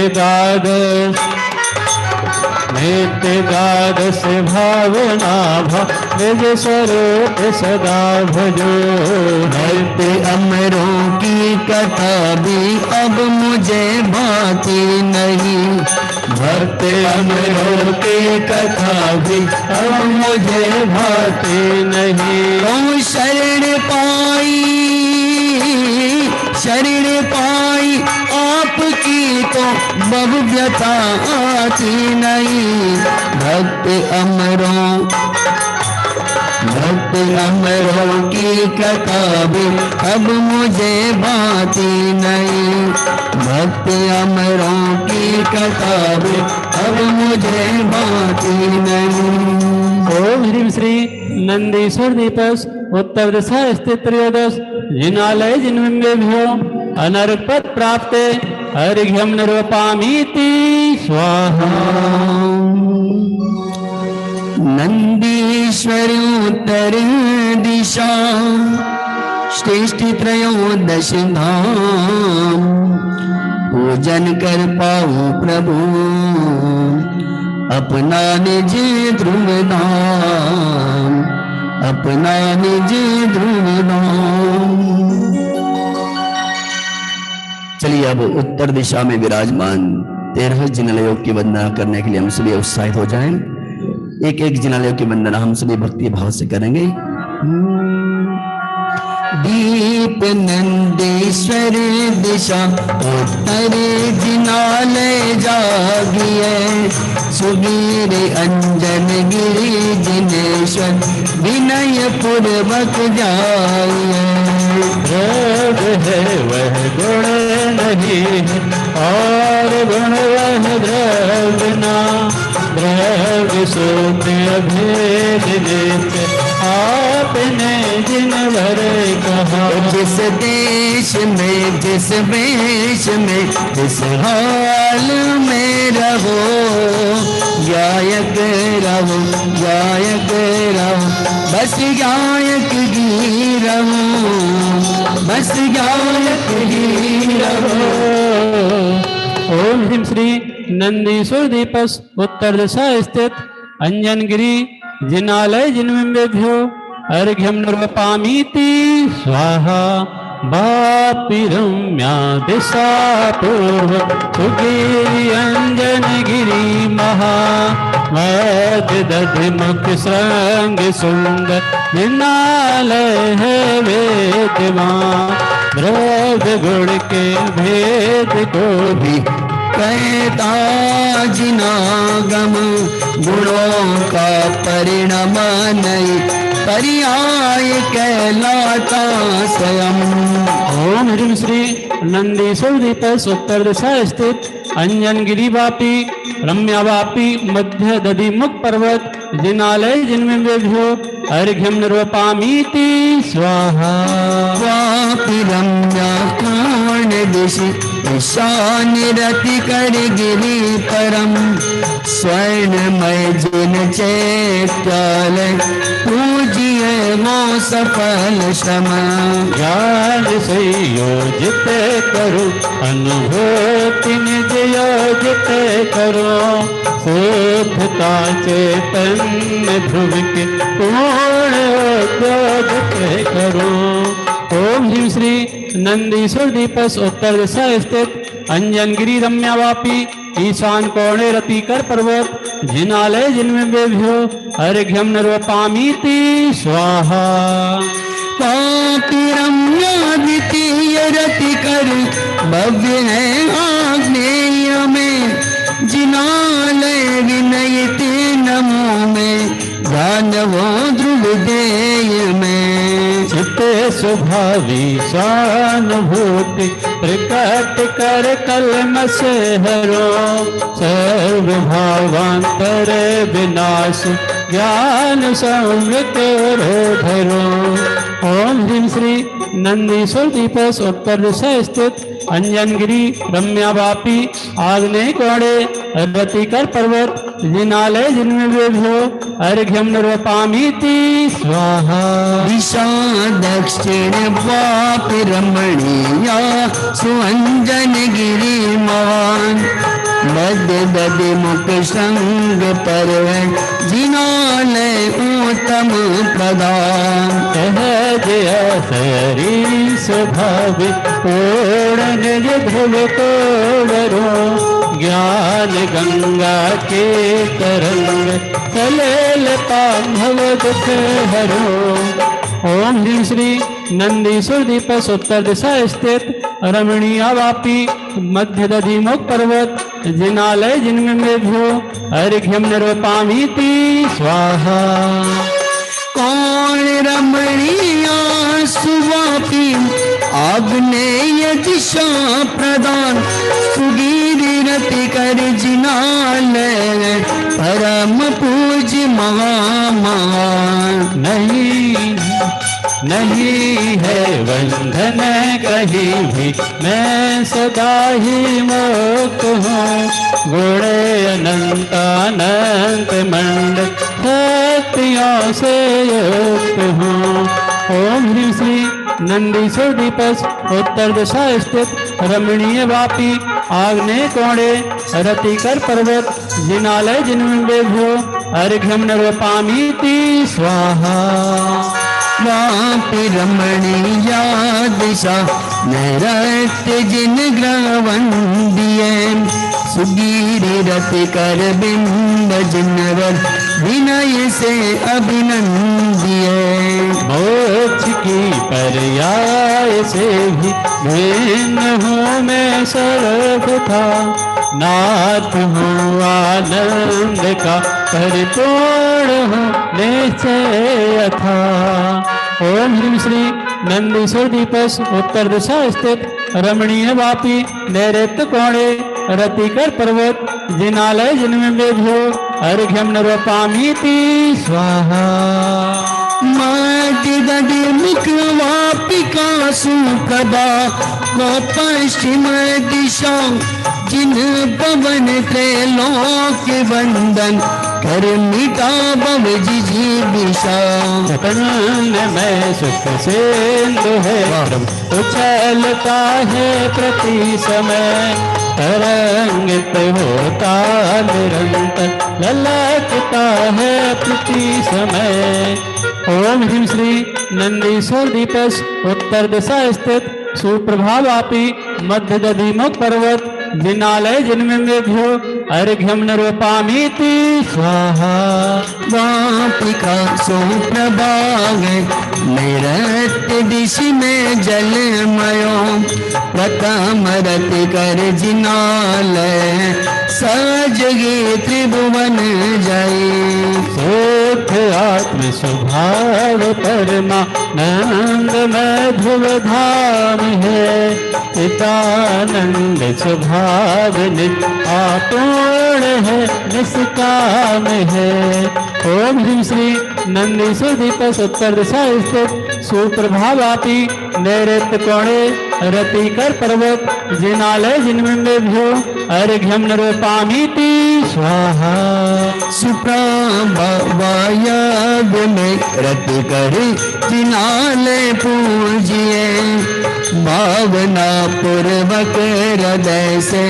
द्वादश भावना निज स्वरूप सदा भजो। भक्त अमरों की कथा भी अब मुझे भाती नहीं, भक्त अमरों की कथा भी अब मुझे भाती नहीं। तो शरण पाई आपकी तो बहु व्यथा आती नहीं। भक्त अमरों की कथा भी अब मुझे भाती नहीं, भक्त अमरों की कथा भी अब मुझे भाती नहीं। ओम ह्रीं श्री नंदीश्वर दीपस उत्तर दिशा स्थित त्रयोदश जिनालय जिन बिंबेभ्यो अनर्घ पद प्राप्ते अर्घ्यम निर्वपामीति स्वाहा। नंदीश्वर उत्तर दिशा श्रेष्ठ त्रयोदश धाम, पूजन कर पाऊं प्रभु अपना निज ध्रुव धाम, अपना निज ध्रुव धाम। चलिए अब उत्तर दिशा में विराजमान 13 जिनालयों की वंदना करने के लिए हम सभी उत्साहित हो जाएं। एक एक जिनालयों की वंदना हम सभी भक्ति भाव से करेंगे। दीप नंदीश्वर दिशा उत्तर जिनालय जागिए, सुगीर अंजन गिरी जिनेश्वर विनय पूर्वक जाइए। रोग है वह गुण नहीं और गुण वह द्रव्य ना, द्रव्य सूत्र अभेद नित्य आपने जिन भर कहा। जिस देश में जिस वेश में जिस हाल में रहो, गायक रहो गायक रहो, बस गायक ही रहो, बस गायक ही रहो। ओम ह्रीं श्री नंदीश्वर दीपस उत्तर दिशा स्थित अंजनगिरी जिनालय जिन्मेभ्यो अर्घ्यम निर्वपामीति स्वाहा। बापी रम्या दिशा पूर्व सुगिरि अंजनगिरी महा मद दधि मुख श्रृंग सुंदर जिनालय है वेदवान। द्रव्य गुण के भेद को भी कहता जिनागम, गुणों का परिणाम नहीं पर्याय कहलाता स्वयं। ओम ह्रीं श्री नंदीश्वर दीपस उत्तर दिशा स्थित अंजनगिरी वापी रम्या वापी मध्य दधि मुख पर्वत जिनालय जिन्मेभ्यो अर्घ्यम निर्वपामीति स्वाहा। वापी रम्या कोण दिशि ईशान रति कर गिरी परम, स्वर्णमय जिन चैत्यालय पूजिए वो सफल श्रम। ज्ञान से योजित करो अनुभूति निज योजित करो, सुखता चैतन्य ध्रुव के पूर्ण योजित करो। ओम ह्रीं श्री नंदीश्वर दीपस उत्तर दिशा स्थित अंजनगिरी रम्या वापी ईशान कोणे रतिकर पर्वत जिनालय जिन्मेभ्यो अर्घ्यम निर्वपामीति स्वाहा। पापी रम्या द्वितीय रतिकर भव्य है आग्नेय में, जिनालय विनयते नमो में जानवो ध्रुव देय में। चित्त स्वभावी स्वानुभूति प्रकट कर कलमस हरो, सर्वभावांतर विनाश ज्ञान संवृत धरो। ओम ह्रीं श्री नंदीश्वर दीपस उत्तर दिशा स्थित अंजनगिरी रम्या वापी आग्नेय कोणे रतिकर पर्वत जिनालय जिन्मेभ्यो अर्घ्यम निर्वपामीति स्वाहा। दिशा दक्षिण वापी रमणीया सुअंजन गिरी मान, मध्य दधि मुख संग पर जिनालय उत्तम प्रदान। सहज असरी स्वभाव पूर्ण निज ध्रुव तोड़ो, ज्ञान गंगा के तरंग सलेल पांभव दुख हरो। ओम ह्रीं श्री नंदीश्वर दीपस उत्तर दिशा स्थित रमणीया वापी मध्य दधि मुख पर्वत जिनालय जिन्मेभ्यो अर्घ्यम निर्वपामीति स्वाहा। कौन रमणीया सुवापी आग्नेय दिशा प्रदान, सुगीरी रति कर जिनालय परम पूज महामान। नहीं है बंधन कहीं भी, मैं सदा ही मुक्त हूँ। गुण अनंत अनंत मंड शक्तियों से युक्त हूँ। ओम ह्रीं श्री नंदीश्वर दीपस उत्तर दिशा स्थित रमणीय वापी आग्नेय कोणे रतिकर पर्वत जिनालय जिन्मेभ्यो अर्घ्यम निर्वपामीति स्वाहा। वापी रमणीया दिशा नैरत्य जिन ग्रवंदिये, सुगीरी रति कर बिंब जिनवर विनय से अभिनंदिये। मोक्ष की पर्याय से भी भिन्न हूँ मैं सर्वथा, नाथ हूँ आनंद का परिपूर्ण हूँ निश्चय था। ओम ह्रीं श्री नंदीश्वर दीपस उत्तर दिशा स्थित रमणीय वापी नैऋत्य कोणे रतिकर पर्वत जिनालय जन्मेभ्यो अर्घ्यं निरूपयामीति स्वाहा। मदिदधि मुखवापिकासु कदा को पश्चिम दिशा जिन पवन त्रैलोक वंदन कर मिटा भव जिजीविषा। में सुख सिंधु है उछलता है प्रति समय तरंगित होता निरंतर ललकता है प्रति समय। ओम ह्रीं श्री नंदीश्वर दीपस उत्तर दिशा स्थित सुप्रभावापी मध्य दधिमुख पर्वत जिनालय जन्मेभ्यो अर्घ्यं निरूपयामीति स्वाहा। वापिका सुप्रभाव नैरत्य दिशि में जलमयो प्रथम रति कर जिनालय सजगे त्रिभुवन जय। सुख आत्म स्वभाव परमा नंद मधुर धाम है चिदानंद स्वभाव आपूर्ण है निष्काम है। ओम ह्रीं श्री नंदीश्वर दीपस उत्तर दिशा स्थित सुप्रभावापी नैऋत्य कोणे रतिकर पर्वत जिनालय जन्मेभ्यो अर्घ्यं निरूपयामीति स्वाहा। सुप्रभावाय में रतिकर जिनालय पूजिए भावना पूर्वक हृदय से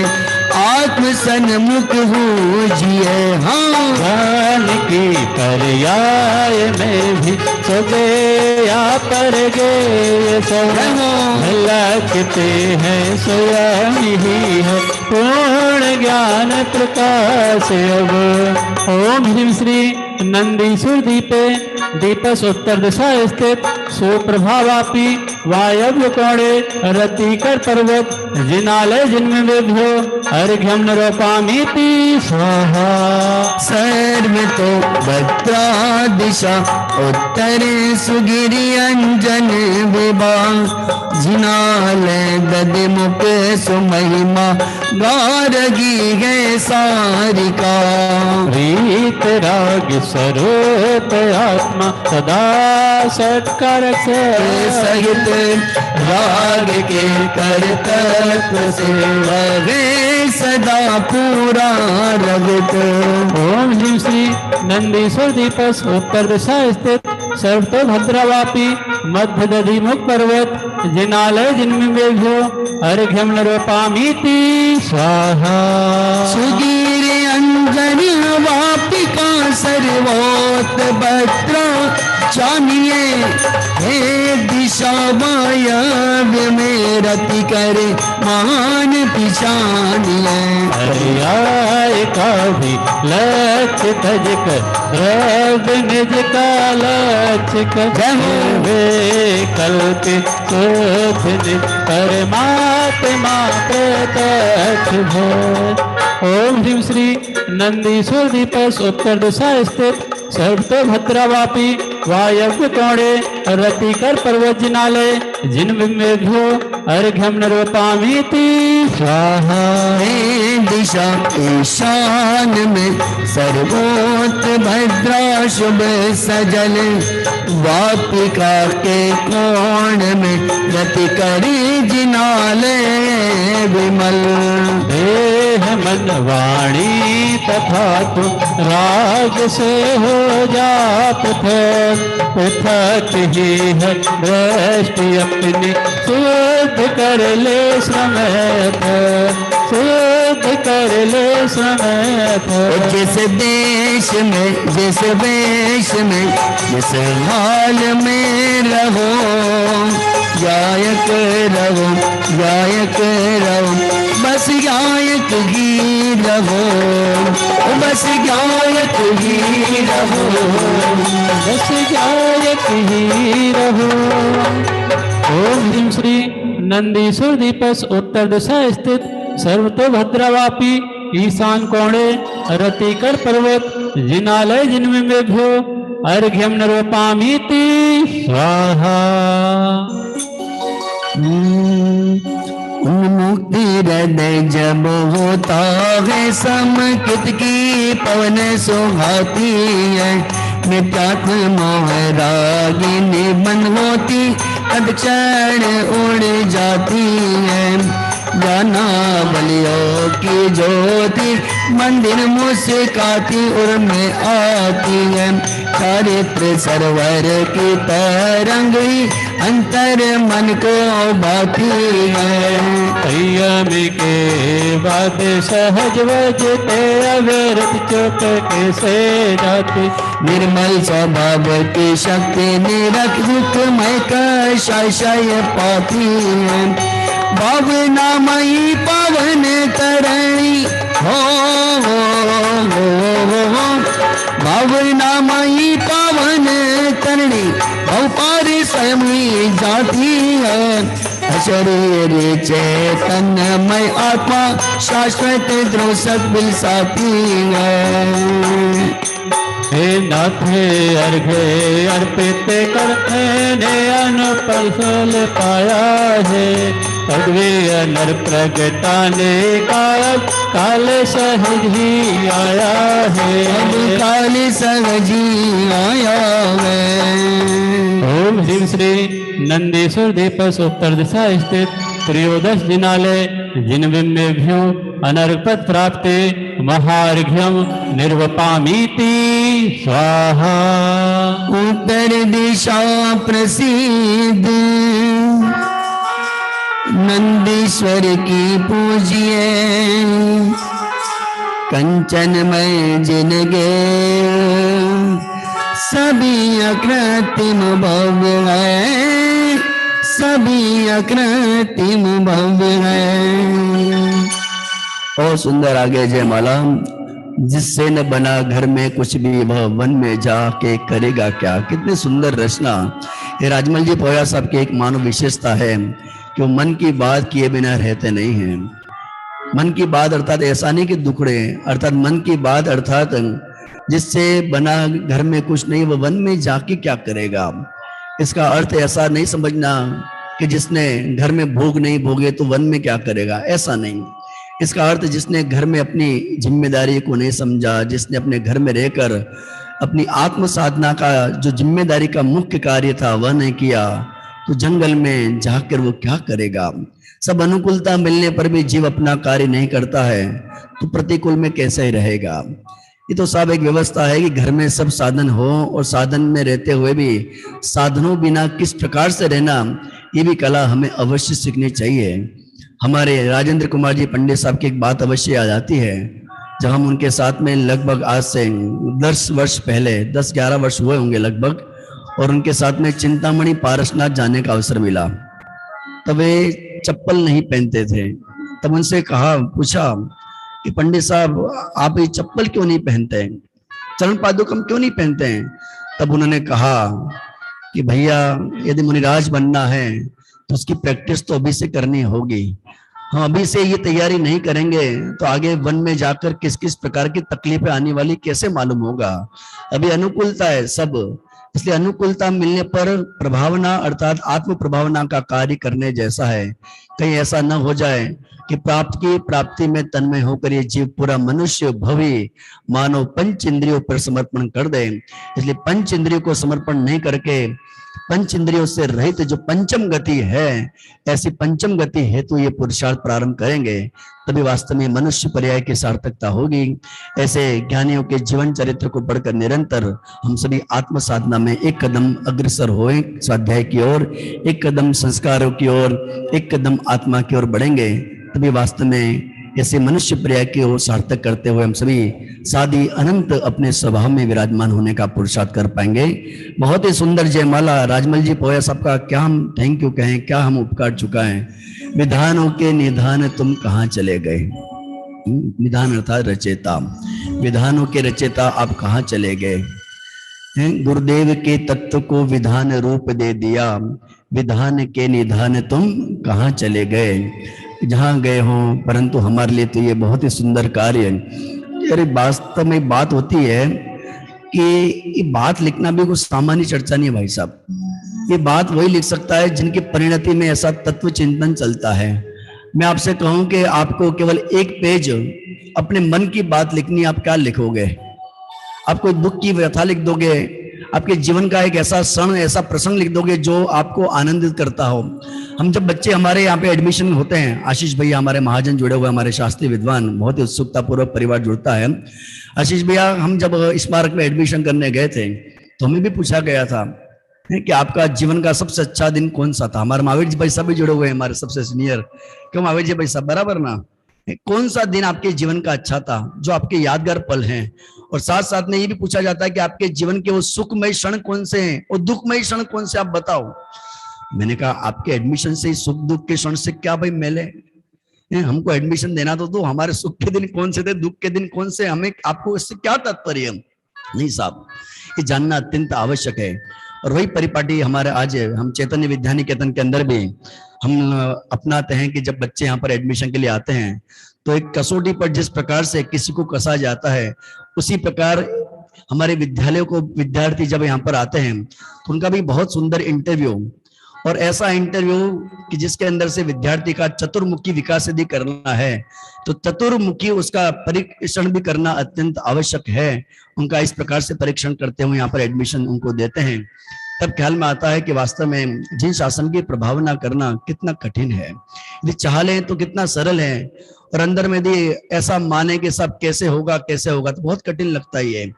आत्म सन्मुख पूजिए। हाँ ज्ञान की पर्याय में भी सदैया पर गे लगते हैं स्वयं ही है पूर्ण ज्ञान प्रकाश अब। ओम ह्रीं श्री नंदीश्वर दीपे दीपस उत्तर दिशा स्थित सुप्रभावापी वायव्य कोणे रतिकर पर्वत जिनालय जन्मेभ्यो अर्घ्यं निरूपयामीति स्वाहा। सर्व तो भद्रा दिशा उत्तरे सुगिरि अंजन विभा जिनालय दधिमुख सुमहिमा गारगी है सारिका। रीत राग स्वरूप आत्मा सदा सत्कर से सहित राग के करतत्व से रहे सदा पूरा रवित। ओम ह्रीं श्री नंदीश्वर दीपस उत्तर दिशा स्थित सर्वतो भद्रवापी मध्य दधिमुख पर्वत जिनालय जन्मेभ्यो अर्घ्यं निरूपयामीति स्वाहा। सुधीर अंजन वापिका सर्वोत भद्रा जानिए हे दिशा वायव्य में रति करे मान पिछानिए। पर्याय का भी लक्ष्य तजक द्रव्य निज का लक्ष्य वे कल्प शोध परमात्मा प्रत्यक्ष है। ओम ह्रीं श्री नंदीश्वर दीपस उत्तर दिशा स्थित सर्वतो भद्रवापी वायव्य कोणे रतिकर पर्वत जिनालय जिन्मेभ्यो अर्घ्यं निरूपयामीति स्वाहा। दिशा ईशान में सर्वोत भद्रा शुभ सजल वापिका के कोण में रतिकरी जिनालय विमल। देह मन वाणी तथा तु राग से हो जा पृथक पृथक ही है दृष्टि अपनी शुद्ध कर ले समेत शुद्ध कर ले समेत। जिस देश में जिस वेश में जिस हाल में रहो गायक रहो गायक रहो बस गायक ही रहो बस गायक ही रहो बस गायक ही रहो। ओम ह्रीं श्री नंदीश्वर दीपस उत्तर दिशा स्थित सर्वतो भद्रवापी ईशान कोणे रतिकर पर्वत जिनालय जन्मेभ्यो अर्घ्यं निरूपयामीति स्वाहा। उन्मुक्ति हृदय जब होता है समकित की पवन सुहाती है। नित्यात्म मोह रागिनी बन होती तद क्षण उड़ जाती है। जाना बलियों की ज्योति मंदिर मुस्काती उर में आती है। चारित्र सरोवर की तरंग अंतर मन को भाती है। संयम के बाद सहज वजते अविरत चुप कैसे जाती। निर्मल स्वभाव की शक्ति निरख दुखमय कषाय पाती है। भावनामयी पावन तरणी हो भावनामयी पावन तरणी भवपार स्वयं जाती है। शरीर चैतन्यमय आत्मा शाश्वत द्रोसक बिलसाती है। हे नाथे अर्घे अर्पित करते ने अनुपल फल पाया है। पदवी नर प्रगटाने का काल सहज ही आया है। अब काल सहज ही आया है। ओम ह्रीं श्री नंदीश्वर दीपस उत्तर दिशा स्थित त्रयोदश दिनालय जिनविम्भ्यो अनर्पत प्राप्ते महार्घ्यम निर्वपामीति स्वाहा। उत्तर दिशा प्रसिद्ध नंदीश्वर की पूजिए कंचनमय जिनगे सभी अकृत्रिम भव्य है। सभी अकृत्रिम भव्य है। और सुंदर आगे जयमाला। जिससे न बना घर में कुछ भी वह वन में जाके करेगा क्या। कितनी सुंदर रचना। ये राजमल जी पोया साहब की एक मानव विशेषता है कि वो मन की बात किए बिना रहते नहीं हैं। मन की बात अर्थात ऐसा नहीं कि दुखड़े, अर्थात मन की बात अर्थात जिससे बना घर में कुछ नहीं वह वन में जाके क्या करेगा। इसका अर्थ ऐसा नहीं समझना कि जिसने घर में भोग नहीं भोगे तो वन में क्या करेगा, ऐसा नहीं। इसका अर्थ जिसने घर में अपनी जिम्मेदारी को नहीं समझा, जिसने अपने घर में रहकर अपनी आत्म साधना का जो जिम्मेदारी का मुख्य कार्य था वह नहीं किया तो जंगल में जाकर वो क्या करेगा। सब अनुकूलता मिलने पर भी जीव अपना कार्य नहीं करता है तो प्रतिकूल में कैसे ही रहेगा। ये तो सब एक व्यवस्था है कि घर में सब साधन हो और साधन में रहते हुए भी साधनों बिना किस प्रकार से रहना, ये भी कला हमें अवश्य सीखनी चाहिए। हमारे राजेंद्र कुमार जी पंडित साहब की एक बात अवश्य याद आती है। जब हम उनके साथ में लगभग आज से 10 वर्ष पहले 10-11 वर्ष हुए होंगे लगभग, और उनके साथ में चिंतामणि पारसनाथ जाने का अवसर मिला। तब वे चप्पल नहीं पहनते थे। तब उनसे पूछा कि पंडित साहब आप ये चप्पल क्यों नहीं पहनते हैं, चरण पादुकम क्यों नहीं पहनते हैं। तब उन्होंने कहा कि भैया यदि मुनिराज बनना है तो उसकी प्रैक्टिस तो अभी से करनी होगी। हम अभी से ये तैयारी नहीं करेंगे तो आगे वन में जाकर किस किस प्रकार की तकलीफें आने वाली कैसे मालूम होगा। अभी अनुकूलता है सब, इसलिए अनुकूलता मिलने पर प्रभावना अर्थात आत्म प्रभावना का कार्य करने जैसा है। कहीं ऐसा न हो जाए कि प्राप्ति में तन्मय होकर ये जीव पूरा मनुष्य भवी मानव पंच इंद्रियों पर समर्पण कर दे। इसलिए पंच इंद्रियों को समर्पण नहीं करके पंच इंद्रियों से रहित जो पंचम गति है, ऐसी पंचम गति हेतु ये पुरुषार्थ प्रारंभ करेंगे तभी वास्तव में मनुष्य पर्याय की सार्थकता होगी। ऐसे ज्ञानियों के जीवन चरित्र को पढ़कर निरंतर हम सभी आत्म साधना में एक कदम अग्रसर होए स्वाध्याय की ओर, एक कदम संस्कारों की ओर, एक कदम आत्मा की ओर बढ़ेंगे तभी वास्तव में ऐसे मनुष्य पर्याय की ओर सार्थक करते हुए हम सभी सादी अनंत अपने स्वभाव में विराजमान होने का पुरुषार्थ कर पाएंगे। बहुत ही सुंदर जयमाला। राजमल जी पोया साहब का क्या हम थैंक यू कहें, क्या हम उपकार चुकाएं। विधानों के निधान तुम कहाँ चले गए। निधान अर्थात रचेता, विधानों के रचेता आप कहाँ चले गए। गुरुदेव के तत्व को विधान रूप दे दिया, विधान के निधान तुम कहाँ चले गए। जहाँ गए हो परंतु हमारे लिए तो ये बहुत ही सुंदर कार्य है। अरे वास्तव में बात होती है कि ये बात लिखना भी कुछ सामान्य चर्चा नहीं है भाई साहब। ये बात वही लिख सकता है जिनकी परिणति में ऐसा तत्व चिंतन चलता है। मैं आपसे कहूं कि आपको केवल एक पेज अपने मन की बात लिखनी, आप क्या लिखोगे? आप कोई दुख की व्यथा लिख दोगे, आपके जीवन का एक ऐसा क्षण, ऐसा प्रसंग लिख दोगे जो आपको आनंदित करता हो। हम जब बच्चे हमारे यहाँ पे एडमिशन होते हैं, आशीष भैया हमारे महाजन जुड़े हुए, हमारे शास्त्रीय विद्वान, बहुत ही उत्सुकता पूर्वक परिवार जुड़ता है। आशीष भैया, हम जब स्मारक में एडमिशन करने गए थे तो हमें भी पूछा गया था कि आपका जीवन का सबसे अच्छा दिन कौन सा था। हमारे महावीर जी भाई साहब भी जुड़े हुए हैं, हमारे सबसे सीनियर। क्यों महावीर जी भाई साहब, बराबर ना? कौन सा दिन आपके जीवन का अच्छा था, जो आपके यादगार पल हैं? और साथ साथ में ये भी पूछा जाता है कि आपके जीवन के वो सुखमय क्षण कौन से हैं और दुखमय क्षण कौन से, आप बताओ। मैंने कहा आपके एडमिशन से सुख दुख के क्षण से क्या भाई मेले, हमको एडमिशन देना तो दो, हमारे सुख के दिन कौन से थे, दुख के दिन कौन से, हमें आपको इससे क्या तात्पर्य? नहीं साहब, ये जानना अत्यंत आवश्यक है। और वही परिपाटी हमारे आज हम चैतन्य विद्या निकेतन के अंदर भी हम अपनाते हैं कि जब बच्चे यहाँ पर एडमिशन के लिए आते हैं तो एक कसौटी पर जिस प्रकार से किसी को कसा जाता है, उसी प्रकार हमारे विद्यालयों को विद्यार्थी जब यहाँ पर आते हैं तो उनका भी बहुत सुंदर इंटरव्यू, और ऐसा इंटरव्यू कि जिसके अंदर से विद्यार्थी का चतुर्मुखी विकास यदि करना है तो चतुर्मुखी उसका परीक्षण भी करना अत्यंत आवश्यक है। उनका इस प्रकार से परीक्षण करते हुए यहाँ पर एडमिशन उनको देते हैं, तब ख्याल में आता है कि वास्तव में जिन शासन की प्रभावना करना कितना कठिन है। यदि चाह लें तो कितना सरल है, और अंदर में यदि ऐसा माने कि सब कैसे होगा तो बहुत कठिन लगता ही है।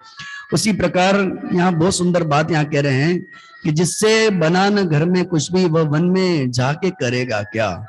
उसी प्रकार यहाँ बहुत सुंदर बात यहाँ कह रहे हैं कि जिससे बना न घर में कुछ भी, वह वन में जाके करेगा क्या।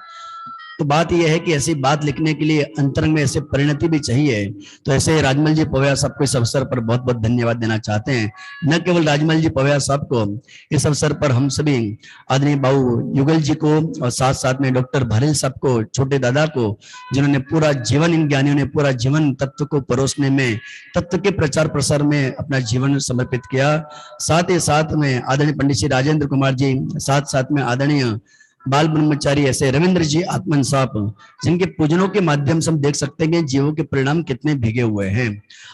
तो बात यह है कि ऐसी बात लिखने के लिए अंतरंग में ऐसे परिणति भी चाहिए। तो ऐसे राजमल जी पवैया साहब को इस अवसर पर बहुत बहुत धन्यवाद देना चाहते हैं। न केवल राजमल जी पवैया साहब को, इस अवसर पर हम सभी आदरणीय बाबू युगल जी को और साथ साथ में डॉक्टर भारेल साहब को, छोटे दादा को, जिन्होंने पूरा जीवन, इन ज्ञानियों ने पूरा जीवन तत्व को परोसने में, तत्व के प्रचार प्रसार में अपना जीवन समर्पित किया। साथ ही साथ में आदरणीय पंडित श्री राजेंद्र कुमार जी, साथ साथ में आदरणीय बाल ब्रह्मचारी ऐसे रविंद्र जी आत्मन साहब, जिनके पूजनों के माध्यम से हम देख सकते हैं कि जीवों के परिणाम कितने भीगे हुए हैं।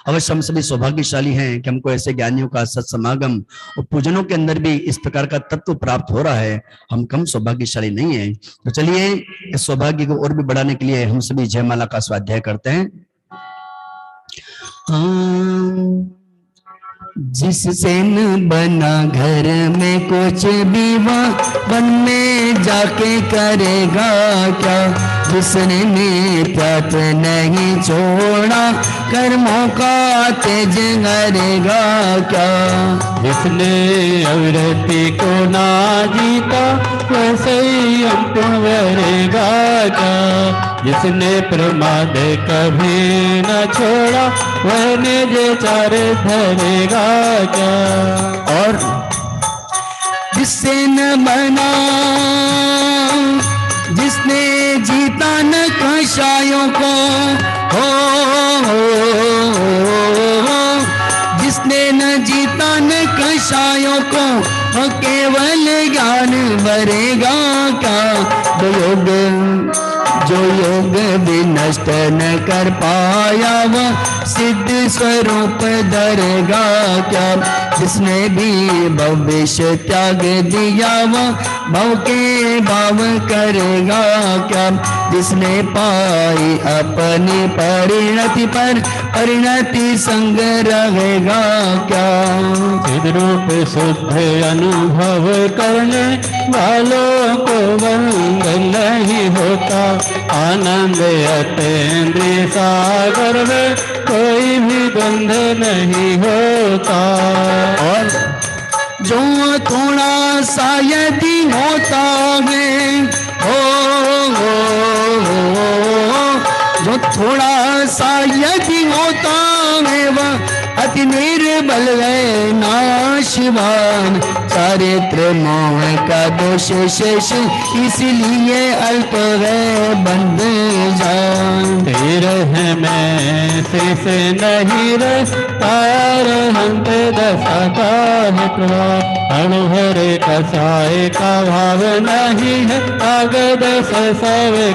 अवश्य हम सभी सौभाग्यशाली हैं कि हमको ऐसे ज्ञानियों का सत्समागम और पूजनों के अंदर भी इस प्रकार का तत्व प्राप्त हो रहा है। हम कम सौभाग्यशाली नहीं है। तो चलिए इस सौभाग्य को और भी बढ़ाने के लिए हम सभी जयमाला का स्वाध्याय करते हैं। जिससे न बना घर में कुछ भी, वह वन में जाके करेगा क्या। जिसने नियत नहीं छोड़ा, कर्मों का तेज करेगा क्या। जिसने अवृत्ति को ना जीता, वैसे ही अंपुण करेगा क्या। जिसने प्रमाद कभी न छोड़ा, वह निज चार धरेगा क्या। और जिससे न बना, जिसने जीता न कषायों को, जिसने न जीता न कषायों को, वो केवल ज्ञान भरेगा क्या। जो योग भी नष्ट न कर पाया, वह सिद्ध स्वरूप धरेगा क्या। जिसने भी भविष्य त्याग दिया, वह भव के भाव करेगा क्या। जिसने पाई अपनी परिणति पर परिणति संग रहेगा क्या। सिद्ध रूप शुद्ध अनुभव करने वालों को बंध नहीं होता। आनंद अतेंद्रिय सागर में कोई भी बंध नहीं होता। और जो थोड़ा सा यदि होता है, जो थोड़ा सा यदि होता है, वह अति निर्बल है नाशवान। चारित्र मोह का दोष शेष, इसलिए अल्प है बंद जान। तेरे है मैं से नहीं रहता, हंत दशा है प्रभाव। अणुहरे कसाय का भाव नहीं है, कागद सब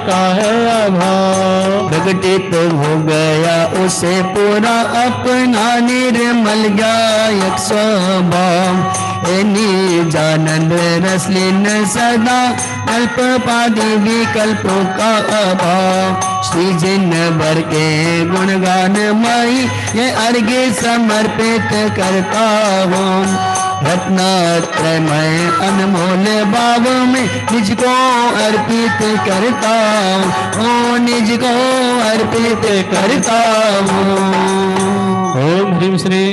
का है अभाव। प्रकटित हो गया उसे पूरा अपना निर्मल गायक स्वभाव। निजानंद रसलीन सदा अल्प पादी विकल्पों का अभाव श्री जिन बर के गुणगान मई ये अर्घ्य समर्पित करता हूँ रत्नात्रय मैं अनमोल भाव में निज को अर्पित करता हूँ निज को अर्पित करता हूँ। ओम ह्रीं श्री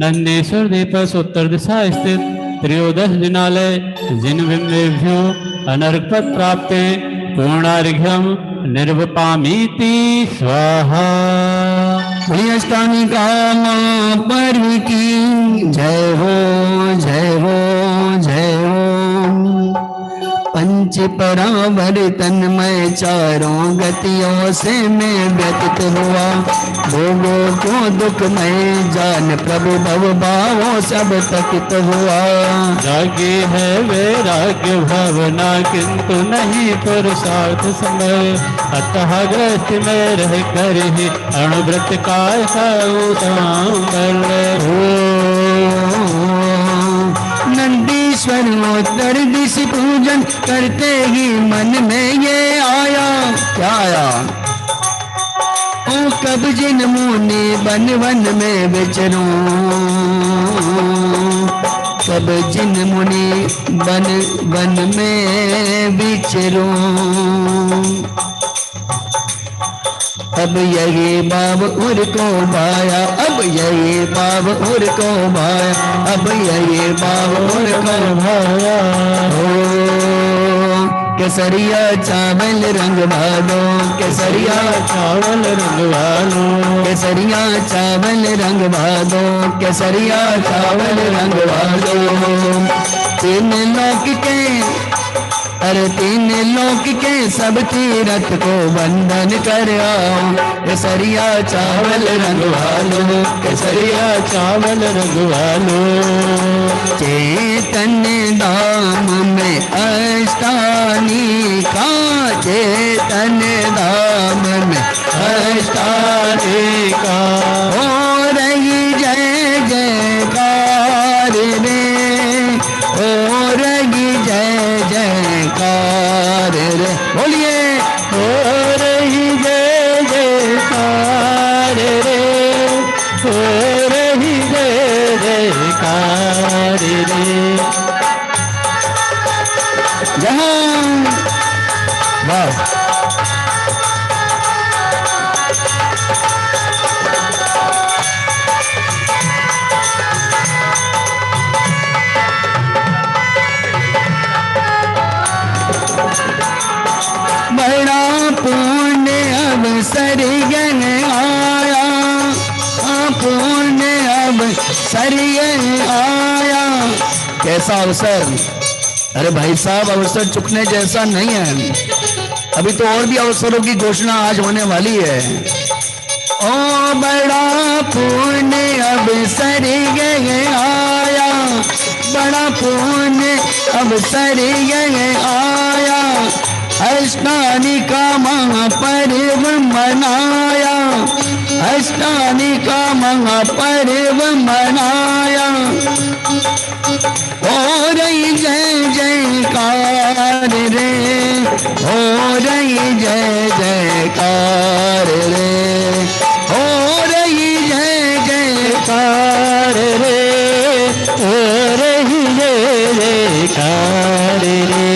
नंदेश्वर दीपस उत्तर दिशा स्थित त्रयोदश दिनालय जिन बिंबेभ्यो अनर्घपद प्राप्ते पूर्णार्घ्यम निर्वपामीति स्वाहा। अष्टानिका पर्व की जय हो जय हो जय हो। पंच परावर तन्मय चारों गतियों से मैं व्यतीत हुआ भोगों को दुख में जान प्रभु भव भावों सब तकित हुआ। जागे है वैराग्य भावना किंतु नहीं पुरुषार्थ समय अतः ग्रस्त में रह कर ही अणुव्रत काय नंदीश्वर उत्तर दिश पूजन करते ही मन में ये आया क्या आया ओ कब जिन मुनि बन वन में विचरूं कब जिन मुनि बन वन में विचरूं। अब यही बाब उर को भाया अब यही बाब उर को भाया अब यही बाब उर को भाया। केसरिया चावल रंग भादो केसरिया चावल रंग भादो केसरिया चावल रंग भादो केसरिया चावल रंग भादो। तीन लोक के अरे तीन लोक के सब तीरथ को बंधन कर आओ केसरिया चावल रंग वालो केसरिया चावल रंग वालो। चैतन्य धाम में अष्टानी का चैतन्य धाम में अष्टानी का हो रही जय जयकार रे हो रही जय जयकार रे बोलिए हो रही जय जयकार रे हो रही जय जयकार रे। जहाँ वाह बड़ा पुण्य अवसर गन आया पुण्य अवसर आया। कैसा अवसर अरे भाई साहब अवसर चुकने जैसा नहीं है अभी तो और भी अवसरों की घोषणा आज होने वाली है। ओ बड़ा पुण्य अवसर आया बड़ा पुण्य अवसर आया अष्टानी का महापर्व मनाया अष्टानी का महापर्व मनाया। हो रही जय जयकार रे हो रही जय जयकार रे हो रही जय जयकार रे हो रही जय जयकार रे।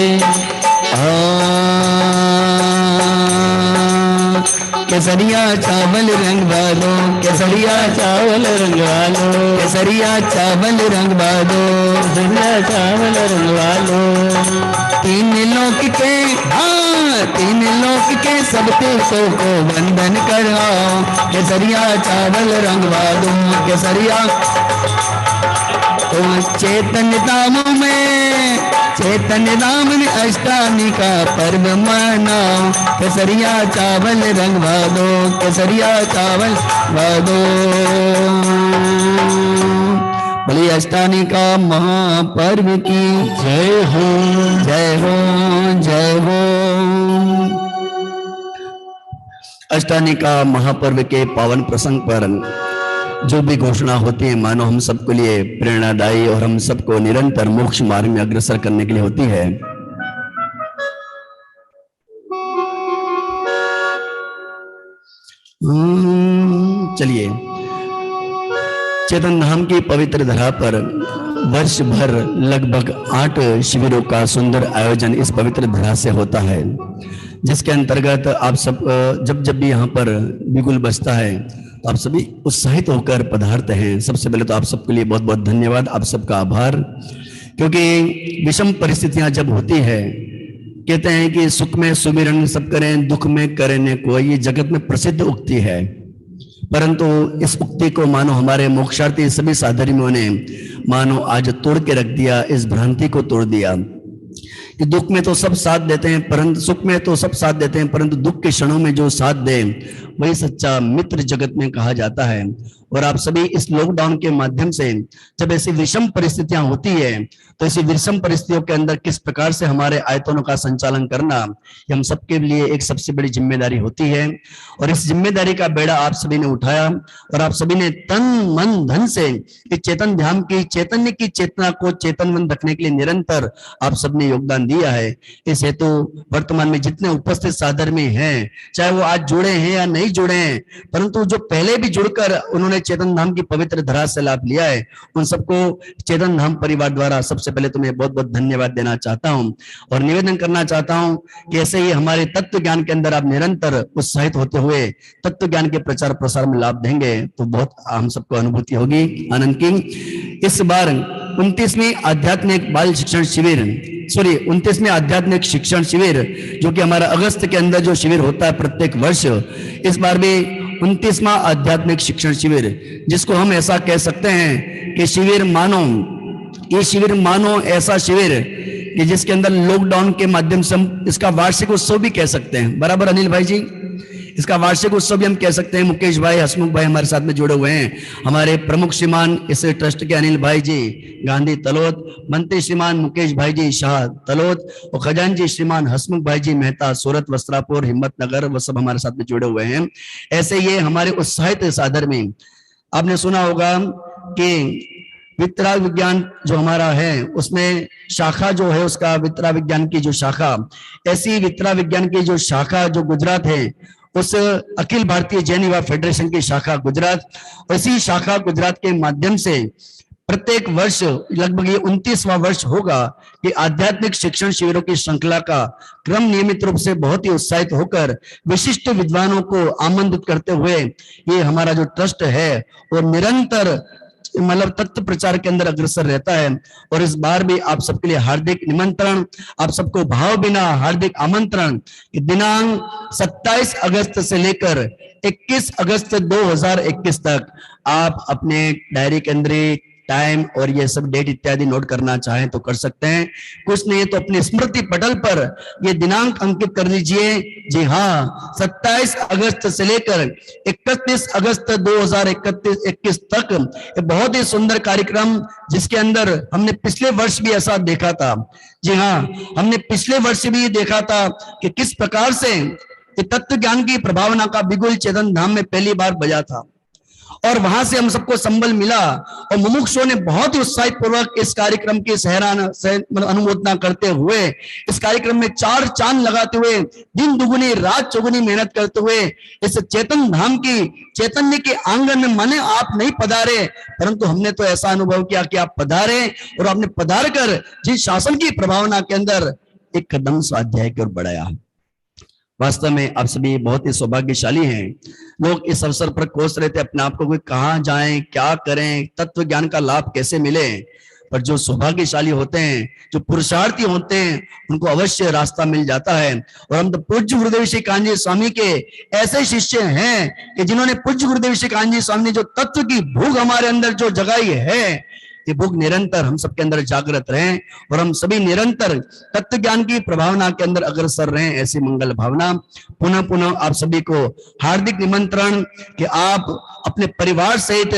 केसरिया चावल रंग वालो केसरिया चावल रंग वालो केसरिया चावल रंग वालो केसरिया चावल रंग वालो। तीन लोक के तीन लोक के सब तीर्थों को वंदन कराओ केसरिया चावल रंग वालो केसरिया। तो चैतन्य धामों में चैतन्य धाम में अष्टानी का पर्व मनाओ केसरिया चावल रंग वादो केसरिया चावल वादो। बोलिए अष्टानी का महापर्व की जय हो जय हो जय हो। अष्टानी का महापर्व के पावन प्रसंग पर जो भी घोषणा होती है मानो हम सबके लिए प्रेरणादायी और हम सबको निरंतर मोक्ष मार्ग में अग्रसर करने के लिए होती है। चलिए, चेतन धाम की पवित्र धरा पर वर्ष भर लगभग 8 शिविरों का सुंदर आयोजन इस पवित्र धरा से होता है, जिसके अंतर्गत आप सब जब भी यहाँ पर बिगुल बजता है तो आप सभी उत्साहित होकर पधारते हैं। सबसे पहले तो आप सबके लिए बहुत बहुत धन्यवाद, आप सबका आभार, क्योंकि विषम परिस्थितियां जब होती है, कहते हैं कि सुख में सुमिरन सब करें, दुख में करें न कोई, ये जगत में प्रसिद्ध उक्ति है। परंतु इस उक्ति को मानो हमारे मोक्षार्थी सभी साधर्मियों ने मानो आज तोड़ के रख दिया, इस भ्रांति को तोड़ दिया कि दुख में तो सब साथ देते हैं, परंतु सुख में तो सब साथ देते हैं, परंतु दुख के क्षणों में जो साथ दे वही सच्चा मित्र जगत में कहा जाता है। और आप सभी इस लॉकडाउन के माध्यम से जब ऐसी विषम परिस्थितियां होती है तो ऐसी विषम परिस्थितियों के अंदर किस प्रकार से हमारे आयतनों का संचालन करना, ये हम सबके लिए एक सबसे बड़ी जिम्मेदारी होती है। और इस जिम्मेदारी का बेड़ा आप सभी ने उठाया और आप सभी ने तन मन धन से इस चेतन ध्यान की चैतन्य की चेतना को चेतनवन रखने के लिए निरंतर आप सबने योगदान दिया है। इस हेतु वर्तमान में जितने उपस्थित साधर्मी हैं, चाहे वो आज जुड़े हैं या नहीं जुड़े हैं, परंतु जो पहले भी जुड़कर उन्होंने चेतन धाम की पवित्र धरा से लाभ लिया है, उन सबको चेतन धाम परिवार द्वारा सबसे पहले तो मैं बहुत बहुत धन्यवाद देना चाहता हूं और निवेदन करना चाहता हूं कि ऐसे ही हमारे तत्व ज्ञान के अंदर आप निरंतर उत्साहित होते हुए तत्व ज्ञान के प्रचार प्रसार में लाभ देंगे तो बहुत हम सबको अनुभूति होगी आनंद की। इस बार 29वीं आध्यात्मिक बाल शिक्षण शिविर 29वें आध्यात्मिक शिक्षण शिविर जो कि हमारा अगस्त के अंदर जो शिविर होता है प्रत्येक वर्ष, इस बार भी 29वां आध्यात्मिक शिक्षण शिविर, जिसको हम ऐसा कह सकते हैं कि शिविर मानो ऐसा शिविर कि जिसके अंदर लॉकडाउन के माध्यम से हम इसका वार्षिक उत्सव भी कह सकते हैं। बराबर अनिल भाई जी, इसका वार्षिक उत्सव भी हम कह सकते हैं। मुकेश भाई, हसमुख भाई हमारे साथ में जुड़े हुए हैं, हमारे प्रमुख श्रीमान इस ट्रस्ट के अनिल भाई जी गांधी तलोद, मंत्री श्रीमान मुकेश भाई जी शाह तलोद और खजांची श्रीमान हसमुख भाई जी मेहता सूरत वस्त्रापुर हिम्मतनगर, वो सब हमारे साथ में जुड़े हुए हैं। ऐसे ये हमारे उत्साहित साधर में आपने सुना होगा कि वित्तरा विज्ञान जो हमारा है उसमें शाखा जो है उसका वित्तरा विज्ञान की जो शाखा, ऐसी वित्तरा विज्ञान की जो शाखा जो गुजरात है उस अखिल भारतीय जैन युवा फेडरेशन की शाखा गुजरात, इसी शाखा गुजरात के माध्यम से प्रत्येक वर्ष लगभग ये 29वां वर्ष होगा कि आध्यात्मिक शिक्षण शिविरों की श्रृंखला का क्रम नियमित रूप से बहुत ही उत्साहित होकर विशिष्ट विद्वानों को आमंत्रित करते हुए ये हमारा जो ट्रस्ट है वो निरंतर मतलब तत्व प्रचार के अंदर अग्रसर रहता है। और इस बार भी आप सबके लिए हार्दिक निमंत्रण, आप सबको भाव बिना हार्दिक आमंत्रण कि दिनांक 27 अगस्त से लेकर 21 अगस्त 2021 तक आप अपने डायरी के अंदर टाइम और ये सब डेट इत्यादि नोट करना चाहें तो कर सकते हैं, कुछ नहीं तो अपने स्मृति पटल पर ये दिनांक अंकित कर लीजिए। जी हाँ, 27 अगस्त से लेकर 31 अगस्त 2021 तक ये बहुत ही सुंदर कार्यक्रम, जिसके अंदर हमने पिछले वर्ष भी ऐसा देखा था। जी हाँ, हमने पिछले वर्ष भी देखा था कि किस प्रकार से तत्व ज्ञान की प्रभावना का बिगुल चेतन धाम में पहली बार बजा था और वहां से हम सबको संबल मिला और मुमुक्षुओं ने बहुत ही उत्साहित पूर्वक इस कार्यक्रम की अनुमोदना करते हुए इस कार्यक्रम में 4 चांद लगाते हुए दिन दुगुनी रात चौगुनी मेहनत करते हुए इस चेतन धाम की चैतन्य के आंगन में माने आप नहीं पधारे, परंतु हमने तो ऐसा अनुभव किया कि आप पधारे और आपने पधार कर जिस शासन की प्रभावना के अंदर एक कदम स्वाध्याय की ओर बढ़ाया। वास्तव में आप सभी बहुत ही सौभाग्यशाली हैं। लोग इस अवसर पर कोस रहे थे अपने आप को कहाँ जाएं, क्या करें, तत्व ज्ञान का लाभ कैसे मिले, पर जो सौभाग्यशाली होते हैं, जो पुरुषार्थी होते हैं, उनको अवश्य रास्ता मिल जाता है। और हम तो पूज्य गुरुदेव श्री कान्जी स्वामी के ऐसे शिष्य हैं कि जिन्होंने पूज्य गुरुदेव श्री कान्जी स्वामी ने जो तत्व की भूख हमारे अंदर जो जगाई है, ये भूख निरंतर हम सबके अंदर जागृत रहें और हम सभी निरंतर तत्व ज्ञान की प्रभावना के अंदर अग्रसर रहें, ऐसी मंगल भावना। पुनः पुनः आप सभी को हार्दिक निमंत्रण कि आप अपने परिवार सहित,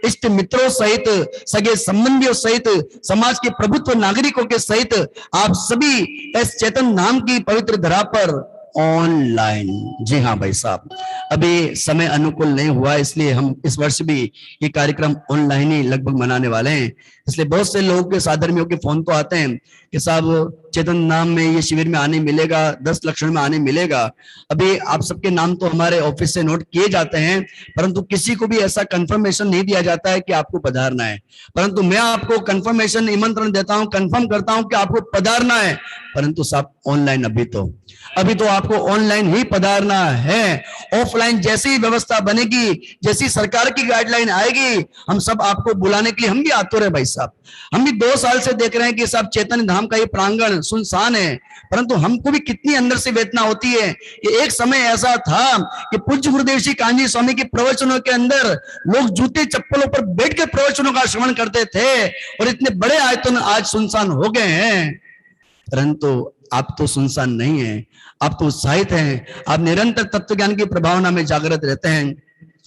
इष्ट मित्रों सहित, सगे संबंधियों सहित, समाज के प्रभुत्व नागरिकों के सहित आप सभी इस चेतन धाम की पवित्र धरा पर ऑनलाइन। जी हाँ भाई साहब, अभी समय अनुकूल नहीं हुआ, इसलिए हम इस वर्ष भी ये कार्यक्रम ऑनलाइन ही लगभग मनाने वाले हैं। इसलिए बहुत से लोगों के साधर्मियों के फोन तो आते हैं कि साहब चेतन नाम में ये शिविर में आने मिलेगा, 10 लक्षण में आने मिलेगा। अभी आप सबके नाम तो हमारे ऑफिस से नोट किए जाते हैं, परंतु किसी को भी ऐसा कंफर्मेशन नहीं दिया जाता है कि आपको पधारना है। परंतु मैं आपको कंफर्मेशन, निमंत्रण देता हूं, कंफर्म करता हूं कि आपको पधारना है, परंतु साहब ऑनलाइन अभी तो आपको ऑनलाइन ही पधारना है। ऑफलाइन जैसी ही व्यवस्था बनेगी, जैसी सरकार की गाइडलाइन आएगी, हम सब आपको बुलाने के लिए हम भी आतुर है भाई साहब। हम भी 2 साल से देख रहे हैं कि साहब चैतन्य धाम का ये प्रांगण सुनसान है, परंतु हमको भी कितनी अंदर से वेदना होती है कि एक समय ऐसा था कि पूज्य गुरुदेव श्री कान्जी स्वामी के प्रवचनों के अंदर लोग जूते चप्पलों पर बैठ के प्रवचनों का श्रवण करते थे, और इतने बड़े आयतन आज सुनसान हो गए हैं। परंतु आप तो सुनसान नहीं है, आप तो उत्साहित हैं, आप निरंतर तत्व ज्ञान की प्रभावना में जागृत रहते हैं।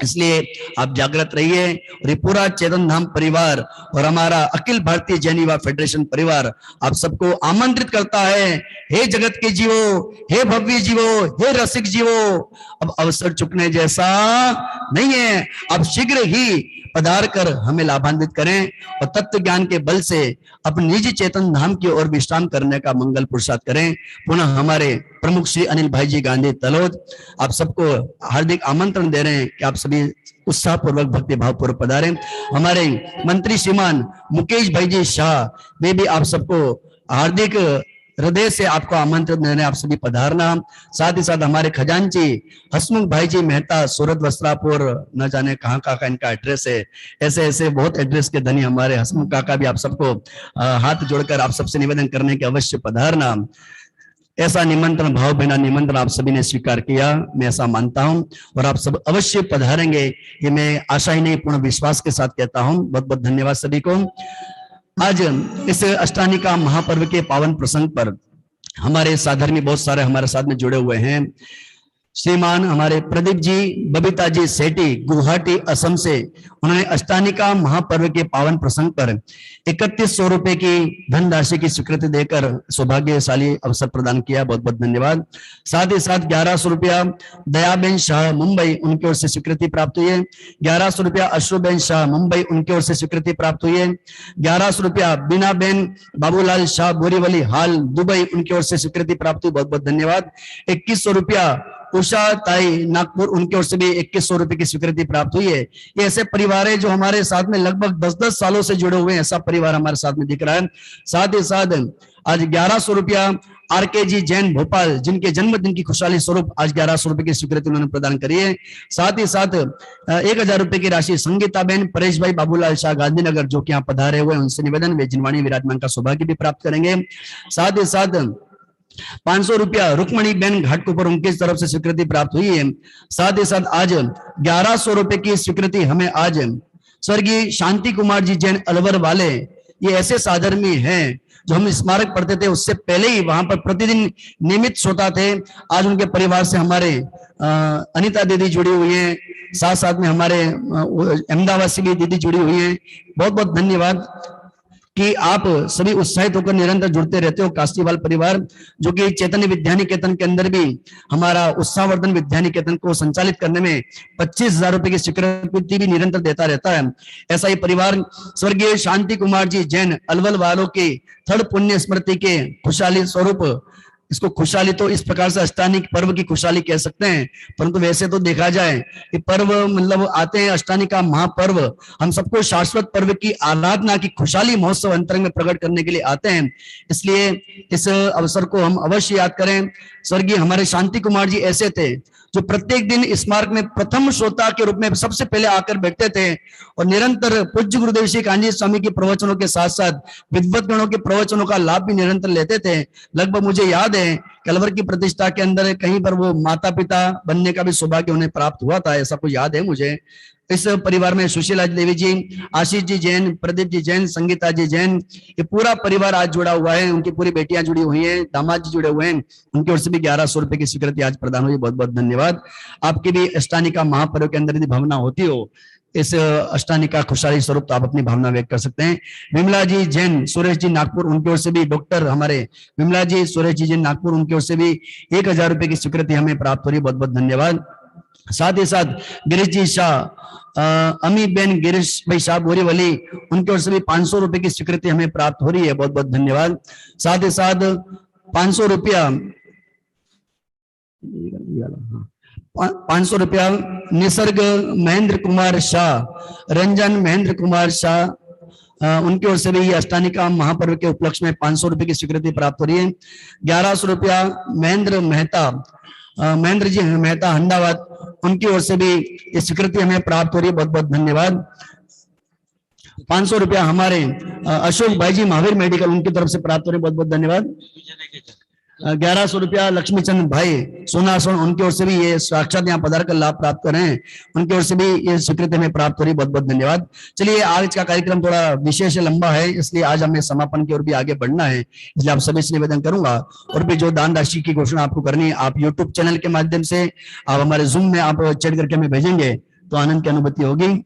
इसलिए आप जागृत रहिए। और ये पूरा चेतन धाम परिवार और हमारा अखिल भारतीय जैन युवा फेडरेशन परिवार आप सबको आमंत्रित करता है। हे जगत के जीवो, हे भव्य जीवो, हे रसिक जीवो, अब अवसर चुकने जैसा नहीं है। आप शीघ्र ही पधार कर हमें लाभान्वित करें और तत्व ज्ञान के बल से अपने निजी चेतन धाम की ओर विश्राम करने का मंगल पुरुषार्थ करें। पुनः हमारे प्रमुख श्री अनिल भाई जी गांधी तलोद आप सबको हार्दिक आमंत्रण दे रहे हैं कि आप सभी उत्साह पूर्वक भक्ति भाव पूर्वक पधारें। हमारे मंत्री श्रीमान मुकेश भाई जी शाह, वे भी आप सबको हार्दिक हृदय से आपको आमंत्रित देने आप सभी पधारना। साथ ही साथ हमारे खजांची हसमुख भाई जी मेहता, सूरत वस्त्रापुर, न जाने कहाँ का इनका एड्रेस है, ऐसे ऐसे बहुत एड्रेस के धनी हमारे हसमुख काका भी आप सबको हाथ जोड़कर आप सबसे निवेदन करने के अवश्य पधारना। ऐसा निमंत्रण, भाव बिना निमंत्रण आप सभी ने स्वीकार किया, मैं ऐसा मानता हूं, और आप सब अवश्य पधारेंगे, ये मैं आशा ही नहीं पूर्ण विश्वास के साथ कहता हूं। बहुत बहुत धन्यवाद सभी को। आज इस अष्टानिका महापर्व के पावन प्रसंग पर हमारे साधर्मी बहुत सारे हमारे साथ में जुड़े हुए हैं। श्रीमान हमारे प्रदीप जी, बबीता जी सेठी गुवाहाटी असम से, उन्होंने अष्टानिका महापर्व के पावन प्रसंग पर 3100 रुपए की धनराशि की स्वीकृति देकर सौभाग्यशाली अवसर प्रदान किया, बहुत बहुत धन्यवाद। साथ ही साथ 1100 रुपया दयाबेन शाह मुंबई, उनकी ओर से स्वीकृति प्राप्त हुई है। 1100 रुपया अश्रुबेन शाह मुंबई, उनकी ओर से स्वीकृति प्राप्त हुई है। 1100 रुपया बीनाबेन बाबूलाल शाह बोरीवली हाल दुबई, उनकी ओर से स्वीकृति प्राप्त हुई, बहुत बहुत धन्यवाद। 2100 रुपया उषा ताई नागपुर, उनकी ओर से भी 2100 रुपए की स्वीकृति प्राप्त हुई है। ये ऐसे परिवार है जो हमारे साथ में लगभग 10-10 सालों से जुड़े हुए हैं, ऐसा परिवार हमारे साथ में दिख रहा है। साथ ही साथ आज 1100 रुपया आरके जी जैन भोपाल, जिनके जन्मदिन की खुशहाली स्वरूप आज 1100 रुपए की स्वीकृति उन्होंने प्रदान करी है। साथ ही साथ 1000 रुपए की राशि संगीताबेन परेश भाई बाबूलाल शाह गांधीनगर, जो कि यहाँ पधारे हुए, उनसे निवेदन वे जिनवाणी विराजमान का सौभाग्य भी प्राप्त करेंगे। साथ ही साथ 500 रुपया रुक्मणी बेन घाटकोपर, उनकी तरफ से स्वीकृति प्राप्त हुई है। साथ ही साथ आज 1100 रुपए की स्वीकृति हमें आज स्वर्गीय शांति कुमार जी जैन अलवर वाले, ये ऐसे साधर्मी हैं जो हम स्मारक पढ़ते थे उससे पहले ही वहां पर प्रतिदिन नियमित श्रोता थे। आज उनके परिवार से हमारे अनिता दीदी जुड़ी हुई हैं, साथ साथ में हमारे अहमदाबाद से भी दीदी जुड़ी हुई हैं। बहुत बहुत धन्यवाद कि आप सभी उत्साहित होकर निरंतर जुड़ते रहते हो। कास्तीवाल परिवार, जो कि चैतन्य विद्या निकेतन के अंदर भी हमारा उत्साहवर्धन विद्या निकेतन को संचालित करने में 25,000 रुपए की स्वीकृति भी निरंतर देता रहता है। ऐसा ही परिवार स्वर्गीय शांति कुमार जी जैन अलवल वालों के थर्ड पुण्य स्मृति के खुशहाली स्वरूप, इसको खुशहाली तो इस प्रकार से अष्टानिक पर्व की खुशहाली कह सकते हैं, परंतु वैसे तो देखा जाए कि पर्व मतलब आते हैं अष्टानिका महापर्व, हम सबको शाश्वत पर्व की आराधना की खुशहाली महोत्सव अंतरंग में प्रकट करने के लिए आते हैं। इसलिए इस अवसर को हम अवश्य याद करें। स्वर्गीय हमारे शांति कुमार जी ऐसे थे जो प्रत्येक दिन स्मारक में प्रथम श्रोता के रूप में सबसे पहले आकर बैठते थे और निरंतर पूज्य गुरुदेव श्री कान्जी स्वामी के प्रवचनों के साथ साथ विद्वत गणों के प्रवचनों का लाभ भी निरंतर लेते थे। लगभग मुझे याद है कलवर की प्रतिष्ठा के अंदर कहीं पर वो माता पिता बनने का भी सौभाग्य उन्हें प्राप्त हुआ था, ऐसा कुछ याद है मुझे। इस परिवार में सुशीला देवी जी, आशीष जी जैन, प्रदीप जी जैन, संगीता जी जैन, ये पूरा परिवार आज जुड़ा हुआ है। उनकी पूरी बेटियां जुड़ी हुई हैं, दामाद जी जुड़े हुए हैं, उनकी ओर से भी 1100 रुपए की स्वीकृति आज प्रदान हुई। बहुत बहुत धन्यवाद। आपकी भी अष्टानिका महापर्व के अंदर यदि भावना होती हो इस अष्टानी का खुशहाली स्वरूप, तो आप अपनी भावना व्यक्त कर सकते हैं। विमला जी जैन, सुरेश जी नागपुर, उनकी ओर से भी डॉक्टर हमारे विमला जी, सुरेश जी जैन नागपुर, उनकी ओर से भी 1000 रुपए की स्वीकृति हमें प्राप्त हो रही है। बहुत बहुत धन्यवाद। साथ ही साथ गिरीश जी शाह, अमी बेन गिरीश भाई शाह बोरीवली, उनकी ओर से भी 500 रुपए की स्वीकृति हमें प्राप्त हो रही है। बहुत बहुत धन्यवाद। साथ ही साथ 500 रुपया 500 रुपया निसर्ग महेंद्र कुमार शाह, रंजन महेंद्र कुमार शाह, उनकी ओर से भी ये अष्टानिका महापर्व के उपलक्ष्य में 500 रुपए की स्वीकृति प्राप्त हो रही है। 1100 रुपया महेंद्र मेहता, महेंद्र जी मेहता हंडावत, उनकी ओर से भी ये स्वीकृति हमें प्राप्त हो रही है। बहुत बहुत धन्यवाद। 500 रुपया हमारे अशोक भाई जी महावीर मेडिकल, उनकी तरफ से प्राप्त हो रही है। बहुत बहुत धन्यवाद। 1100 रुपया लक्ष्मीचंद भाई सोनासोन, उनकी ओर से भी ये साक्षात यहाँ पधार कर लाभ प्राप्त कर रहे हैं, उनकी ओर से भी ये स्वीकृति में प्राप्त हो रही है। बहुत बहुत धन्यवाद। चलिए, आज का कार्यक्रम थोड़ा विशेष लंबा है, इसलिए आज हमें समापन की ओर भी आगे बढ़ना है, इसलिए आप सभी से निवेदन करूंगा। और भी जो दान राशि की घोषणा आपको करनी है, आप यूट्यूब चैनल के माध्यम से, आप हमारे जूम में आप चैट करके हमें भेजेंगे तो आनंद की अनुभूति होगी।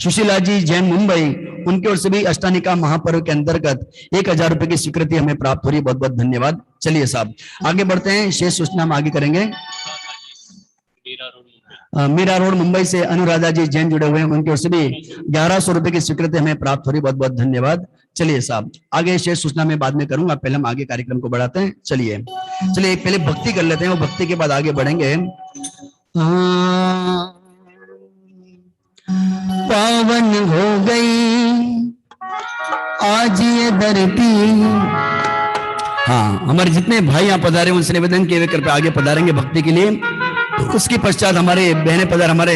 सुशीला जी जैन मुंबई, उनकी ओर से भी अष्टानिका महापर्व के अंतर्गत 1000 रुपए की स्वीकृति हमें प्राप्त हो रही है। बहुत बहुत धन्यवाद। चलिए साहब आगे बढ़ते हैं, शेष सूचना हम आगे करेंगे। मीरा रोड मुंबई से अनुराधा जी जैन जुड़े हुए हैं, उनकी ओर से भी 1100 रुपए की स्वीकृति हमें प्राप्त हो रही है। बहुत बहुत धन्यवाद। चलिए साहब, आगे शेष सूचना में बाद में करूंगा, पहले हम आगे कार्यक्रम को बढ़ाते हैं। चलिए पहले भक्ति कर लेते हैं, और भक्ति के बाद आगे बढ़ेंगे। पावन हो गई आज ये धरती। हाँ, हमारे जितने भाई यहाँ पधारे उनसे निवेदन किए हुए कृपया आगे पधारेंगे भक्ति के लिए। उसके पश्चात हमारे बहनें पधार, हमारे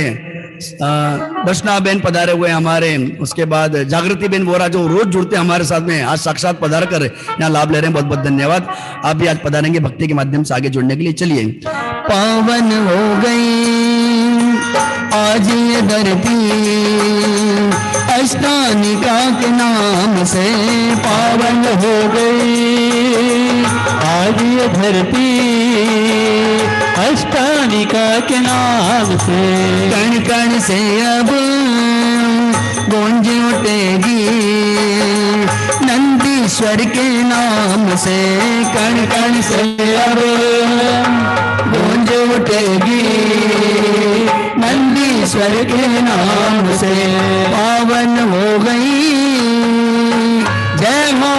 दर्शना बहन पधारे हुए हमारे, उसके बाद जागृति बहन वोरा जो रोज जुड़ते हैं हमारे साथ में, आज साक्षात पधार कर यहाँ लाभ ले रहे हैं। बहुत बहुत धन्यवाद। आप भी आज पधारेंगे भक्ति के माध्यम से आगे जुड़ने के लिए। चलिए, पावन हो गई आज ये धरती, अष्टानिका के नाम से पावन हो गई आज ये धरती, अष्टानिका के नाम से। कण कण से अब गूंज उठेगी नंदीश्वर के नाम से, कण कण से अब गूंज उठेगी नंदीश्वर के नाम से। पावन हो गई। जय हो।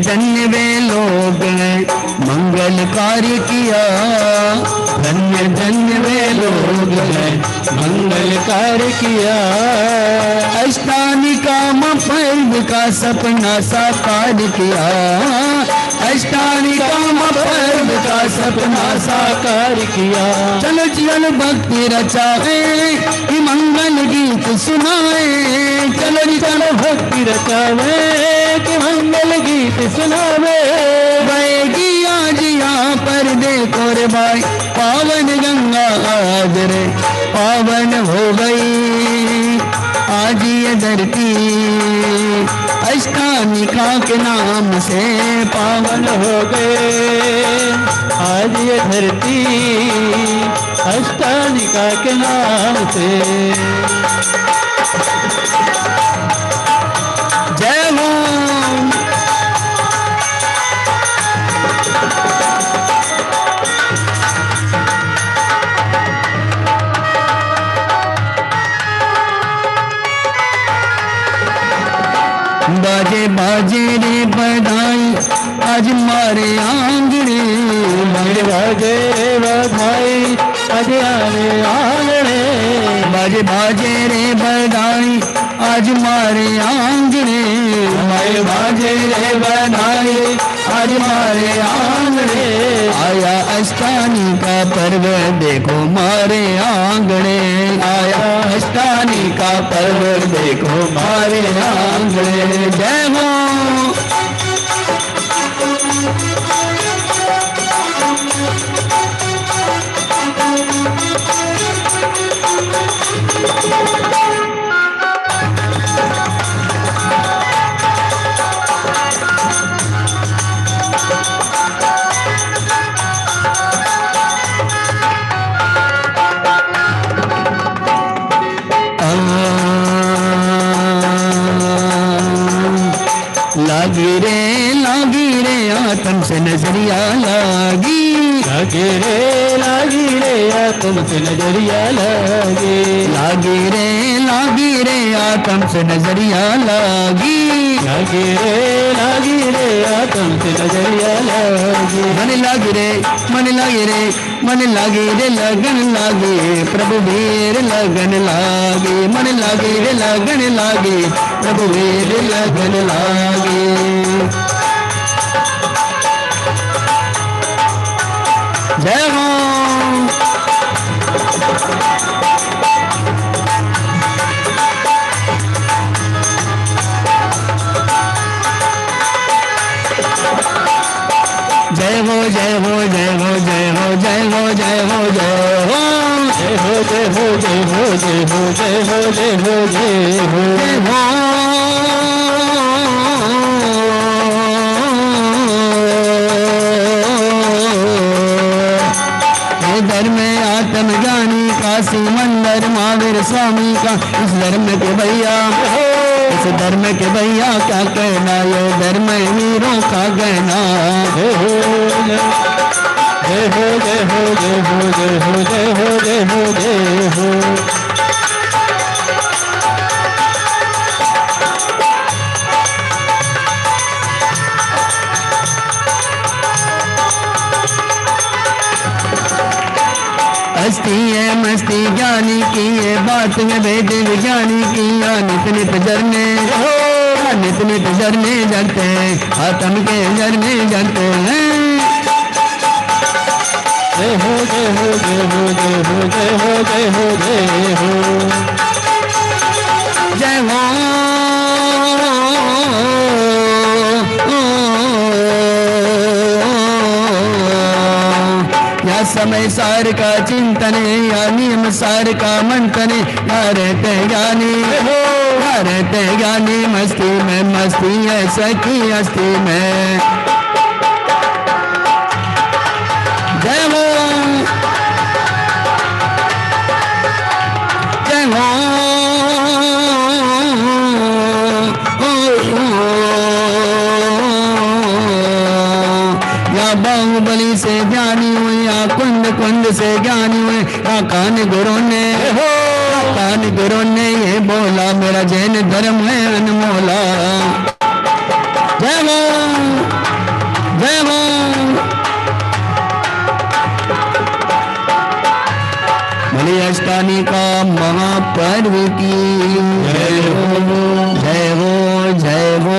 धन्य वे लोग मंगल कार्य किया, धन्य धन्य वे लोग मंगल कार्य किया। अष्टानिका पर्व का सपना साकार किया, अष्टानिका पर्व का सपना साकार किया। चलो चलो भक्ति रचाए कि मंगल गीत सुनाए, चलो चलो भक्ति रचावे कि मंगल गीत सुनावे। बहेगी आज यहाँ पर देखो रे भाई पावन गंगा आज रे, पावन हो गई आज ये धरती, अष्टानिका के नाम से पावन हो गए आज ये धरती, अष्टानिका के नाम से। जय हो। बाजे बाजे रे बधाई आज मारे आंगणे, बाजे बाजे रे बधाई आज मारे आंगणे, बाजे बाजे रे बधाई आज मारे आंगणे, बाजे बाजे रे बधाई आज मारे आंगणे, आया अष्टानी का पर्व देखो मारे आंगणे, आया अष्टानी का पर्व देखो मारे आंगणे। जय हो। लागी रे आत्म से नजरिया लागी, लागी रे आत्म से नजरिया लागी, लागी रे आत्म से नजरिया लागी, लागी रे आत्म से नजरिया लागी। मन लागी रे मन लागी रे मन लागी रे लगन लागी, प्रभु वीर लगन लागी, मन लागी रे लगन लागी, प्रभु वीर लगन लागी। जय हो। जय हो जय हो जय हो जय हो जय हो जय हो जय हो जय हो जय हो जय हो जय हो जय हो जय हो जय हो जय हो। धर्म आत्मज्ञानी काशी मंदिर महावीर स्वामी का, इस धर्म के भैया इस धर्म के भैया क्या कहना, ये धर्म वीरों का कहना। जय हो जय हो जय हो जय हो जय हो जय हो जय हो जय हो। हस्ती है मस्ती ज्ञानी की, ये बात में वेद विज्ञानी की, नित नित झरने नित नित झरने जलते हैं, आत्म के झरने जलते हैं। जय हो जय हो जय हो जय हो जय हो जय हो जय हो जय हो। या समय सार का चिंतन, या नियम सार का मंथन, या रहते ज्ञानी या रहते ज्ञानी मस्ती में, मस्ती है सखी हस्ती में। जय हो जय हो। या बाहुबली से ज्ञानी हुए, या कुंड कुंड से ज्ञानी हुए, या कान गुरु ने ये बोला, मेरा जैन धर्म है अनमोला। जय हो जय हो। बलि अष्टानी का महापर्व की जय हो जय हो जय हो।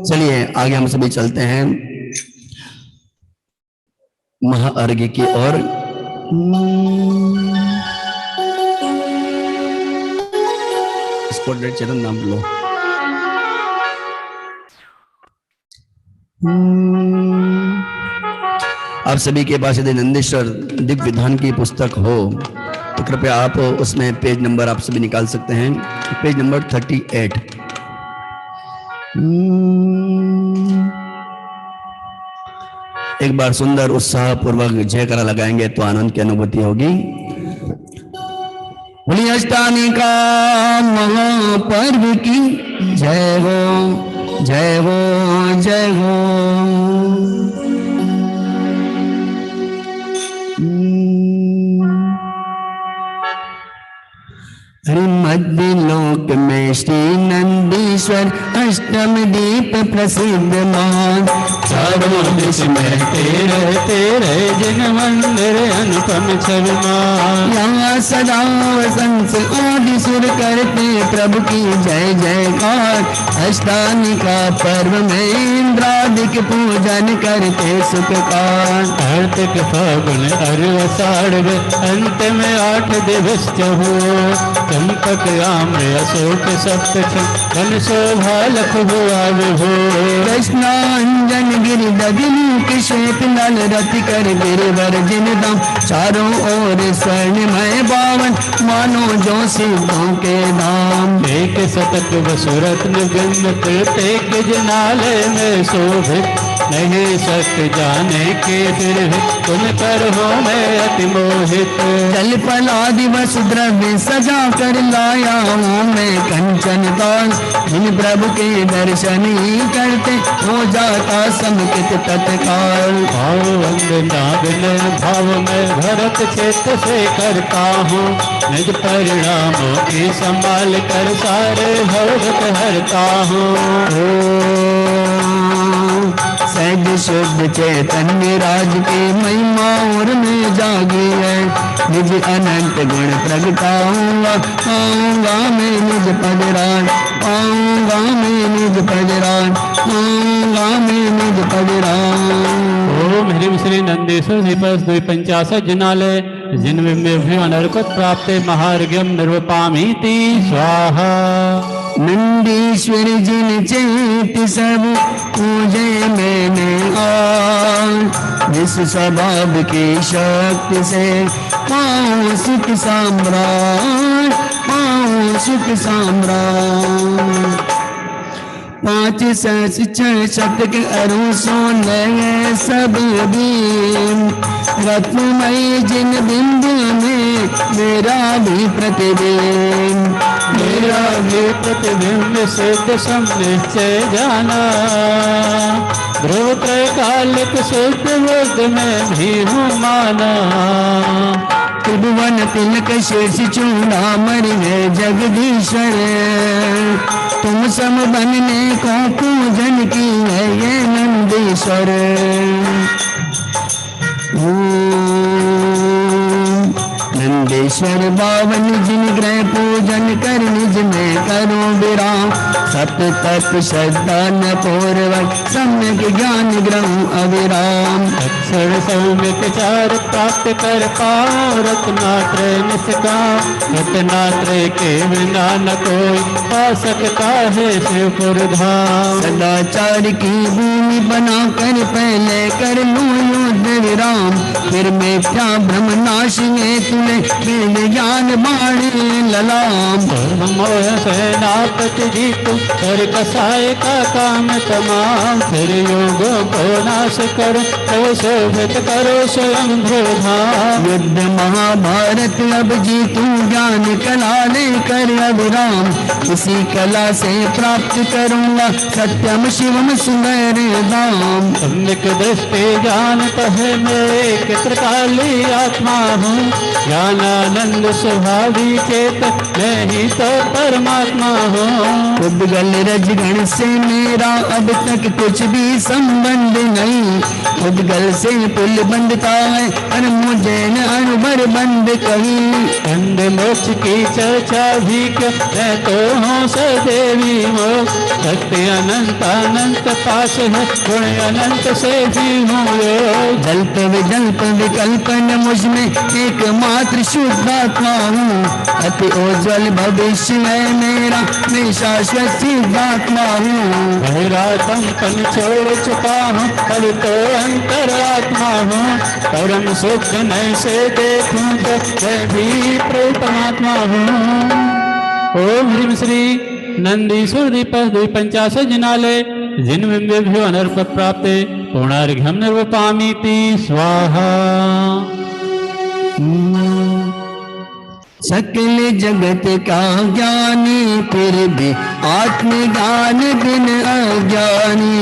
चलिए आगे हम सभी चलते हैं महाअर्घ्य की ओर। चरण नाम लो। आप सभी के पास यदि नंदेश्वर दिव्य विधान की पुस्तक हो तो कृपया आप उसमें पेज नंबर आप सभी निकाल सकते हैं, पेज नंबर 38। एक बार सुंदर उत्साह पूर्वक जयकारा लगाएंगे तो आनंद की अनुभूति होगी। बोलिए अष्टानी का महापर्व की जय हो जय हो जय हो। हरि मध्य लोक में श्री नंदी नंदीश्वर अष्टम दीप प्रसिद्ध मान। चारों दिश में तेरे जिन मंदिर अनुपम छविमान। यहाँ सदा वसंत आदि सुर करते प्रभु की जय जयकार। अष्टानी का पर्व में इंद्रादिक पूजन करते सुखकार। कार्तिक फागुन अरवसाढ़ अंत में 8 दिवस चहो। चंपक आम्र अशोक सप्त घन शोभा लख हुआ विभो। कृष्णांजन गिरि दधिमुख श्वेत नल रति कर गिरिवर जिन दाम। चारों ओर स्वर्णमय बावन मानो जो सिद्धों के नाम। एक सतत वसुरत्न बिंब प्रत्येक जनालय में शोभित। नहीं सत्य जाने के फिर भी तुम पर हो मैं अति मोहित। जल फलादि वसु द्रव्य सजा कर लाया हूँ मैं कंचन काल। जिन प्रभु के दर्शन ही करते हो जाता समुचित तत्काल। भाव वंदना विनय भाव में भरत क्षेत्र से करता हूँ। निज परिणामों की संभाल कर सारे भक्त हरता हूँ। सहज शुद्ध चैतन्य राज की महिमा और में जागी है। निज अनंत गुण प्रगटाऊंगा आऊंगा मैं निज पदराज। आऊंगा मैं निज पदराज। आऊंगा मैं निज पदराज। ओम ह्रीं श्री नंदीश्वर श्रीपद 250 जिनालय जिन्में अनर्कत प्राप्त महार्घ्यम निर्वपामीति स्वाहा। नंदीश्वर जिन चेत सब पूजे मैंने आज। जिस स्वभाव की शक्ति से पाऊं सुख साम्राट। पाऊं सुख साम्राट। 5 सहस्र 6 शतक अरु सोने सब बीम। रत्नमयी जिन बिंदु में मेरा भी प्रतिबिंब। मेरा भी प्रतिबिंब सिद्ध निश्चय जाना। ध्रुव त्रैकालिक शुद्ध बुद्ध में भी हूँ माना। त्रिभुवन तिलक शीर्ष चूड़ामणि है जगदीश्वर। तुम सब बनने को पूजन की है ये नंदीश्वर। नंदेश्वर बावन जिन ग्रह पूजन कर निज में करो विराम। सत तप श्रद्धा न पूर्वक सम्यक ज्ञान ग्रहूं अविराम। अक्षर सौम्यक चार प्राप्त कर पाओ रत्नात्रय निष्काम। रत्नात्रय के बिना न कोई पा सकता है शिवपुर धाम। सदाचार की भूमि बना कर पहले कर लूं युद्ध विराम। फिर मिथ्या भ्रम नाशिने तुले वेद ज्ञान बाणे ललाम। मोह सेनापति जीतु कर कसाय का काम तमाम। फिर योगों को नाश करो तो शोभित करो स्वयं ध्रुवधाम। युद्ध महाभारत अब जीतू ज्ञान कला लेकर अब राम। इसी कला से प्राप्त करूंगा सत्यम शिवम सुंदर धाम। सम्यक दृष्टि जानत है मैं त्रिकाली आत्मा हूँ। ज्ञानानंद स्वभावी चेत मैं ही तो परमात्मा हूँ। उद्गल रजगण से मेरा अब तक कुछ भी संबंध नहीं। उद्गल से पुल बंधता है और मुझे न अणुभर बंद कहीं। बंद मोक्ष की चर्चा भी क्यों मैं तो हूँ सदेवी मोक्ष। शक्ति अनंत अनंत पास है गुण अनंत से भी हूँ योग। जल्प विजल्प विकल्प न मुझ में एकमात्र शुद्धात्मा हूँ। अति उज्ज्वल भविष्य है मेरा मैं शाश्वत सिद्धात्मा हूँ। भैरातम तन छोड़ चुका हूँ अब तो अंतरात्मा हूँ। परम सुख नहीं से देखूं तो मैं भी परमात्मा हूँ। ओम ह्रीं श्री नंदीश्वर दीपः 250 जिनालय जिन्में अनर्क प्राप्ते पूर्णार्घ्यम निर्वपामीति स्वाहा। सकल जगत का ज्ञानी फिर भी आत्मज्ञान बिन अज्ञानी।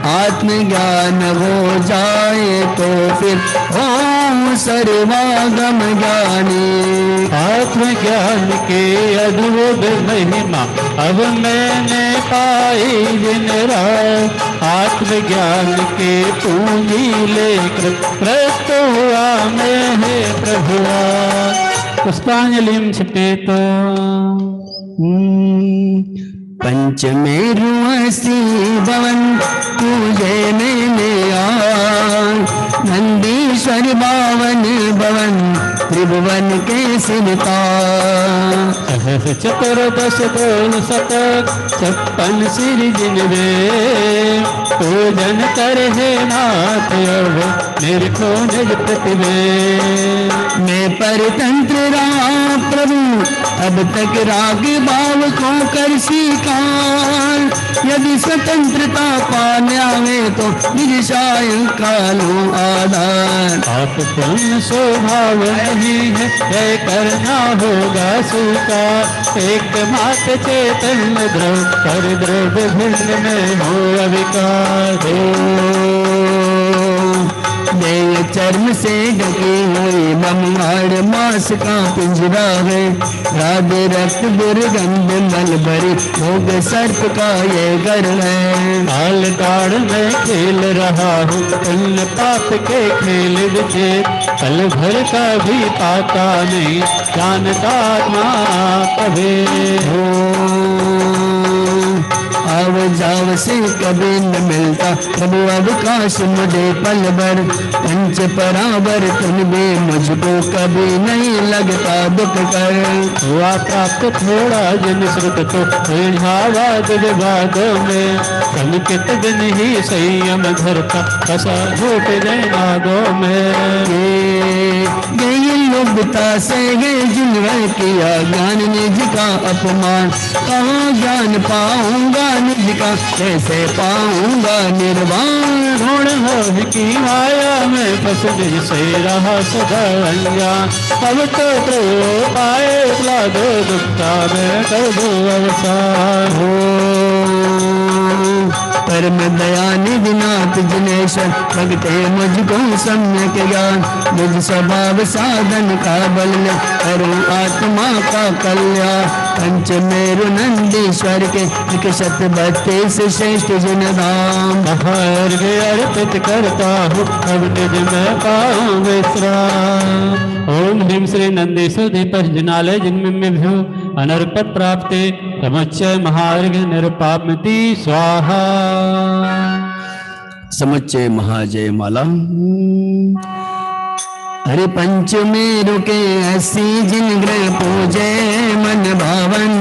आत्मज्ञान हो जाए तो फिर ओम सर्वागम ज्ञानी। आत्मज्ञान के अद्भुत महिमा अब मैंने पाई दिन रात। आत्मज्ञान के पूंजी लेकर प्रस्त हुआ मैं है प्रभुआ। पुष्पांजलि छिपेत। पंचमेरु असी भवन पूजे मैंने नंदीश्वर बावन भवन त्रिभुवन के सिमता। चतुर्दश दोल शतक 56 सिर जिनवे पूजन कर हे नाथ अब निरखो निज प्रतिभे। मैं परतंत्र राम प्रभु अब तक राग भाव को कर स्वीकार। यदि स्वतंत्रता पाने आवे तो निज सायंकालो आधार। आप पूर्ण स्वभाव नहीं है तय करना होगा स्वीकार। एक मात्र चैतन्य द्रव पर द्रव्य भिन्न में हो अविकार। देय चर्म से ढकी हुई बमहाड़ मांस का पिंजरा है। राधे रक्त दुर्गंध मल भरी भोग सर्प का ये घर है। काल दाड़ में खेल रहा हूँ पुण्य पाप के खेल विचेत। कल भर का भी पाता नहीं जानता आत्मा कभी। आव जाव से कभी न मिलता प्रभु अवकाश मुझे पल भर। पंच परावर तुम भी मुझको कभी नहीं लगता दुख कर। हुआ प्राप्त थोड़ा जन श्रुत तो उलझावाद विवादों में। संकित दिन ही संयम धरता फसा झूठ जयनादों में। गई लुब्धता से गए जिनवर किया ज्ञान निज का अपमान। कहाँ ज्ञान पाऊंगा निज का कैसे पाऊंगा निर्वाण। ढूंढ हो की माया में फंस निज से रहा सदा अनजान। अब तो प्रभु पाए दो दुखता में कर दो अवसान। परम दयानिधि नाथ जिनेश्वर भगते मुझको सम्यक ज्ञान। मुझ स्वभाव साधन का बल करूं आत्मा का कल्याण। पंचमेरु नंदीश्वर के 132 श्रेष्ठ जिन धाम। अर्घ अर्पित करता हूँ अब निज में पाऊं विश्राम। ओम ह्रीं श्री नंदीश्वर दीपश जिनालय जिनमें भ्यो अनर्पत प्राप्ते समुच्चय महार्घ निरुपापमिति स्वाहा। समुच्चय महाजय माला। हरि पंचमेरु के 80 जिन ग्रह पूजे मन भावन।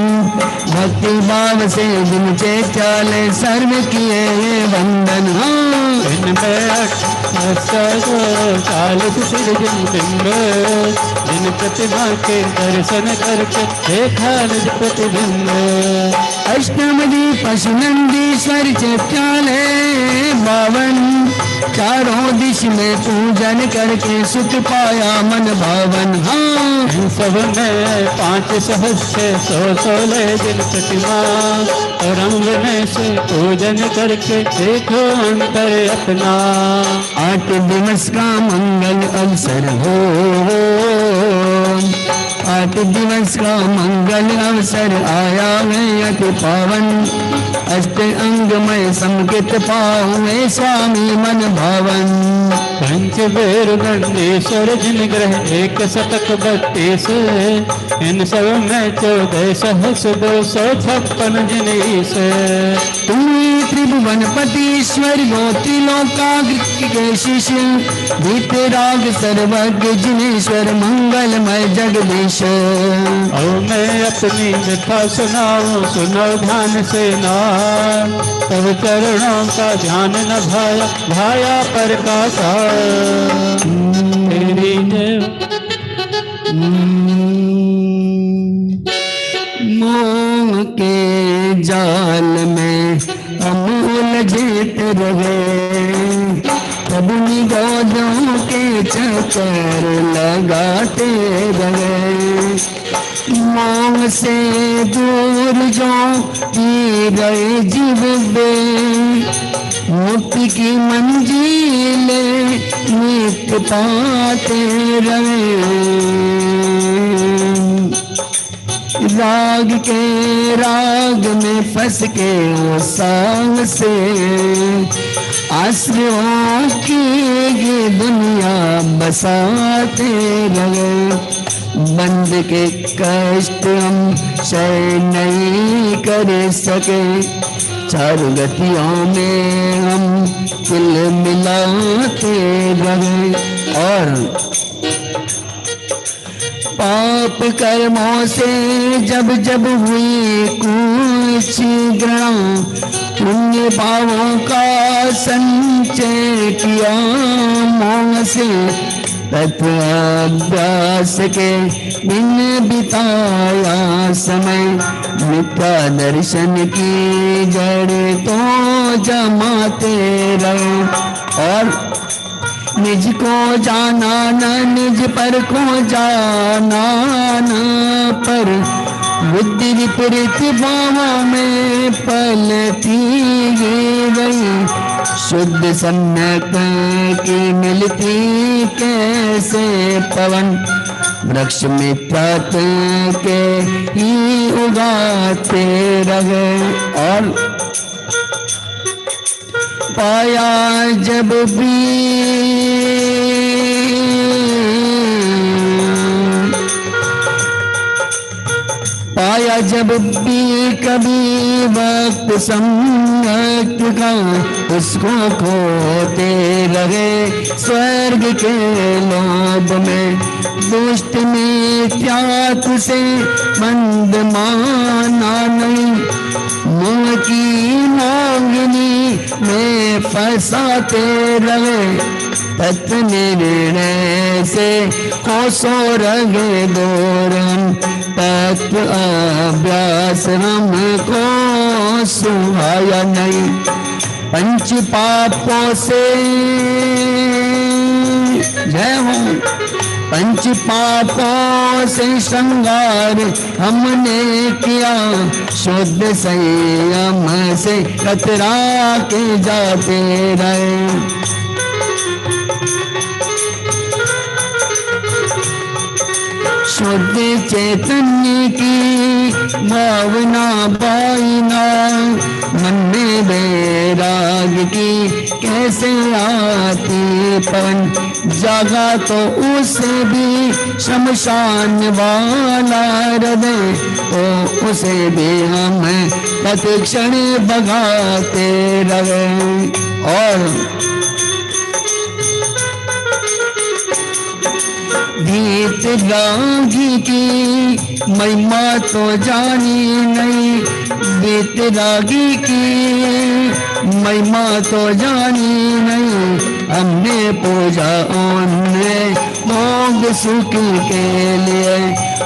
भक्ति भाव से जिनके चाले सर्व किए वंदन। जिन प्रतिभा के दर्शन करके देखा निज प्रतिबिंब। अष्टम दीपश नंदीश्वर चेप्याले बावन। चारों दिश में पूजन करके सुख पाया मन भावन। हाँ सब में 5 सहस्र 116 दिन प्रतिमा। रंगने से पूजन करके देखो अंतर अपना। 8 दिवस का मंगल अवसर हो। 8 दिवस का मंगल अवसर आया है अति पावन। अष्ट अंगमय संकित पाऊँ स्वामी मन भावन। पंचबेर गणेश्वर जिन ग्रह 1 शतक 32। इन सब में 14 सहस्र 256 जिनीस। तुम्हें त्रिभुवन पतीश्वर गोत्री लोकाग्र के शिष्य। वीतराग सर्वज्ञ जिनेश्वर मंगलमय जगदीश। और मैं अपनी व्यथा सुनाऊं सुनो ध्यान से ना। तब चरणों का ध्यान न भाया भाया पर का तेरी मोह के जाल में हम उलझे रहे। तब निगो क्रोधों के चक्कर लगाते रहे। मोह से दूर जो पी गए जीवे, मुक्ति की मंजिले नित पाते रहे। राग के राग में फंस के वो सांग से आश्रयों की ये दुनिया बसाते रहे। बंद के कष्ट हम सह नहीं कर सके, चारों गतियों में हम तिल मिलाते रहे। और पाप कर्मों से जब जब हुई कुछ घृणा, पुण्य भावों का संचय किया मोह से। तत्व अभ्यास के बिन बिताया समय, मिथ्या दर्शन की जड़ तो जमाते रहे। और निज को जाना न निज पर को जाना न पर, बुद्धि विपरीत भावों में पलती गई। शुद्ध सम्यक की मिलती कैसे पवन, वृक्ष मित्रत के ही उगाते रहे। और पाया जब भी कभी वक्त संगत का, उसको खोते रहे स्वर्ग के लोभ में। दुष्ट मिथ्यात्व से मंद माना नहीं, मुँह की मांगनी में फंसाते रहे। तत्व निर्णय से कोसों रहे दूर हम, तत्व अभ्यास हमको सुहाया नहीं। पंच पापों से जय हो, पंच पापों से श्रृंगार हमने किया, शुद्ध संयम से कतरा के जाते रहे। शुद्ध चैतन्य की भावना बाइना, मन में वैराग की कैसे आती पवन। जागा तो उसे भी शमशान वाला हृदय, तो उसे भी हम प्रतिक्षण भगाते रहे। और भीत रागी की महिमा तो जानी नहीं, भीत रागी की महिमा तो जानी नहीं। हमने पूजा उन्ने भोग सुख के लिए,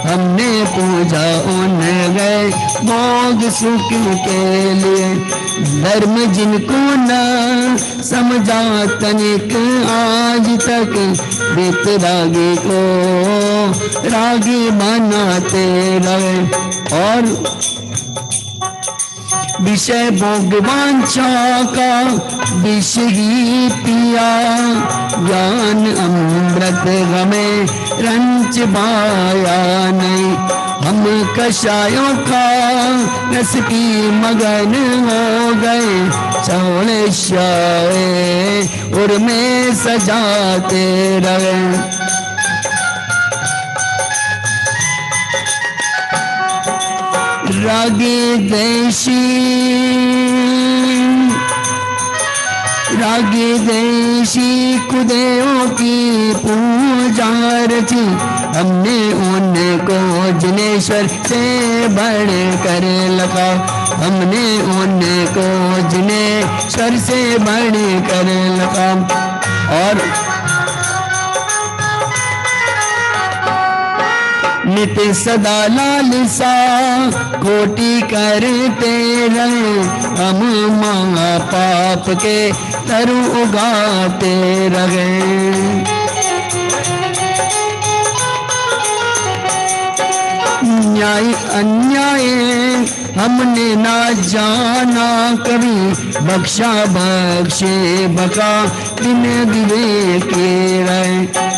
हमने पूजा उन्ने गए भोग सुख के लिए। धर्म जिनको न समझा तनिक आज तक, भीत रागी को रागी बनाते रहे। और विषय भोग वांछा का विष ही पिया, ज्ञान अमृत हमें रंच पाया नहीं। हम कषायों का रस पी मगन हो गए, चौड़े श्याए उर में सजाते रहे। रागी देशी कुदेयों की पूजा रची, हमने उनको जिनेश्वर से बढ़ कर लगा। हमने उनको जिनेश्वर से बढ़ कर लगा। और नित सदा लालसा कोटि करते रहे, हम महा पाप के तरु उगाते रहे। न्याय अन्याय हमने ना जाना कभी, बख्शा बख्शे बका बिन विवेक रहे।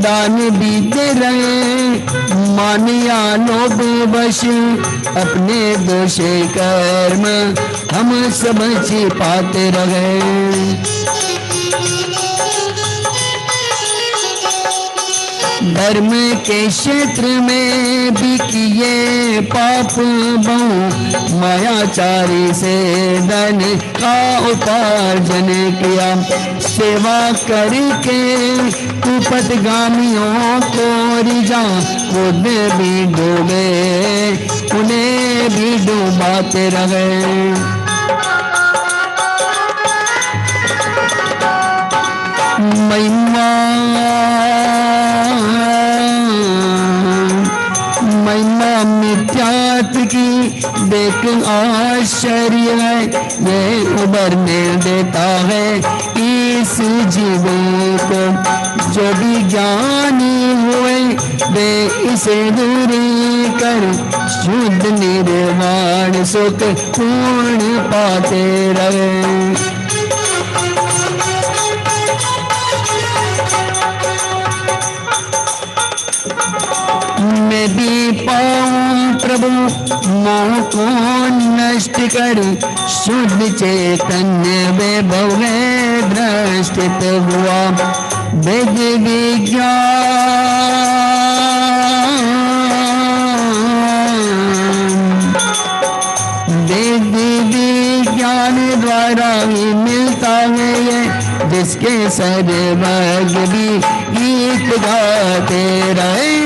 दान भी दे रहे मानिया लोभ वश, अपने दोषे कर्म हम सब छिपाते रहे। धर्म के क्षेत्र में भी किए पाप बहु, मायाचारी से धन का उपार्जन किया। सेवा करके कुपथगामियों को रिझा, खुद भी डूबे उन्हें भी डूबाते रहे। महिमा मिथ्यात्व की देख आश्चर्य है, ये उबरने देता है इस जीवन को। जो भी ज्ञानी हुए वे इसे दूरी कर, शुद्ध निर्वाण सुख पूर्ण पाते रहे। मैं भी पाऊं प्रभु मोह को नष्ट कर, शुद्ध चैतन्य वैभव में दृष्टित हुआ। वेद विज्ञान वेद विज्ञान द्वारा ही मिलता है ये, जिसके सर्वज्ञ भी गीत गाते रहे,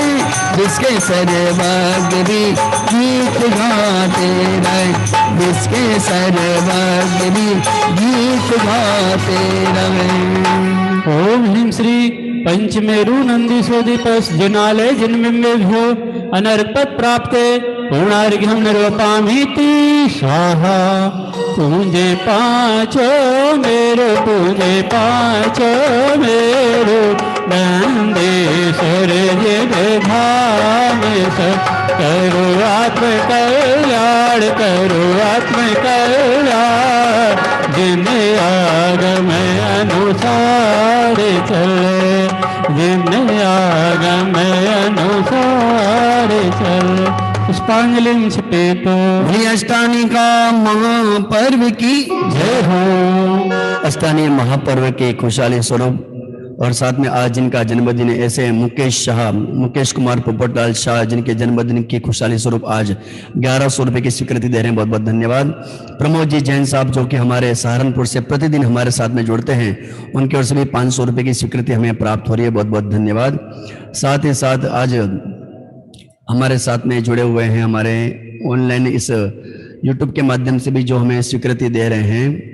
जिसके सर्वज्ञ भी गीत गाते रहे, जिसके सर्वज्ञ भी गीत गाते रहे। ओम ह्रीं श्री पंचमेरु नंदीशोदीपस जिनालय जन्मेभ्यो अनर्पत प्राप्ते पूर्णार्घ्यं निरूपामीति स्वाहा। पूजे पाँचो मेरो, पूजे पाँचो मेरो, नंदीश्वर जिन धाम सब करो आत्म कल्याण, करो आत्म कल्याण। जिन आगम अनुसार चले, जिन आगम अनुसार चले। पुष्पांजलि छपेतो अष्टानी का महापर्व की जय हो। अष्टानी महापर्व के खुशहाली स्वरूप और साथ में आज जिनका जन्मदिन है, ऐसे मुकेश कुमार पोपटलाल शाह, जिनके जन्मदिन की खुशहाली स्वरूप आज 1100 रुपए की स्वीकृति दे रहे हैं। बहुत बहुत धन्यवाद। प्रमोद जी जैन साहब जो कि हमारे सहारनपुर से प्रतिदिन हमारे साथ में जुड़ते हैं, उनकी ओर से भी 500 रुपए की स्वीकृति हमें प्राप्त हो रही है। बहुत बहुत धन्यवाद। साथ ही साथ आज हमारे साथ में जुड़े हुए हैं, हमारे ऑनलाइन इस यूट्यूब के माध्यम से भी जो हमें स्वीकृति दे रहे हैं।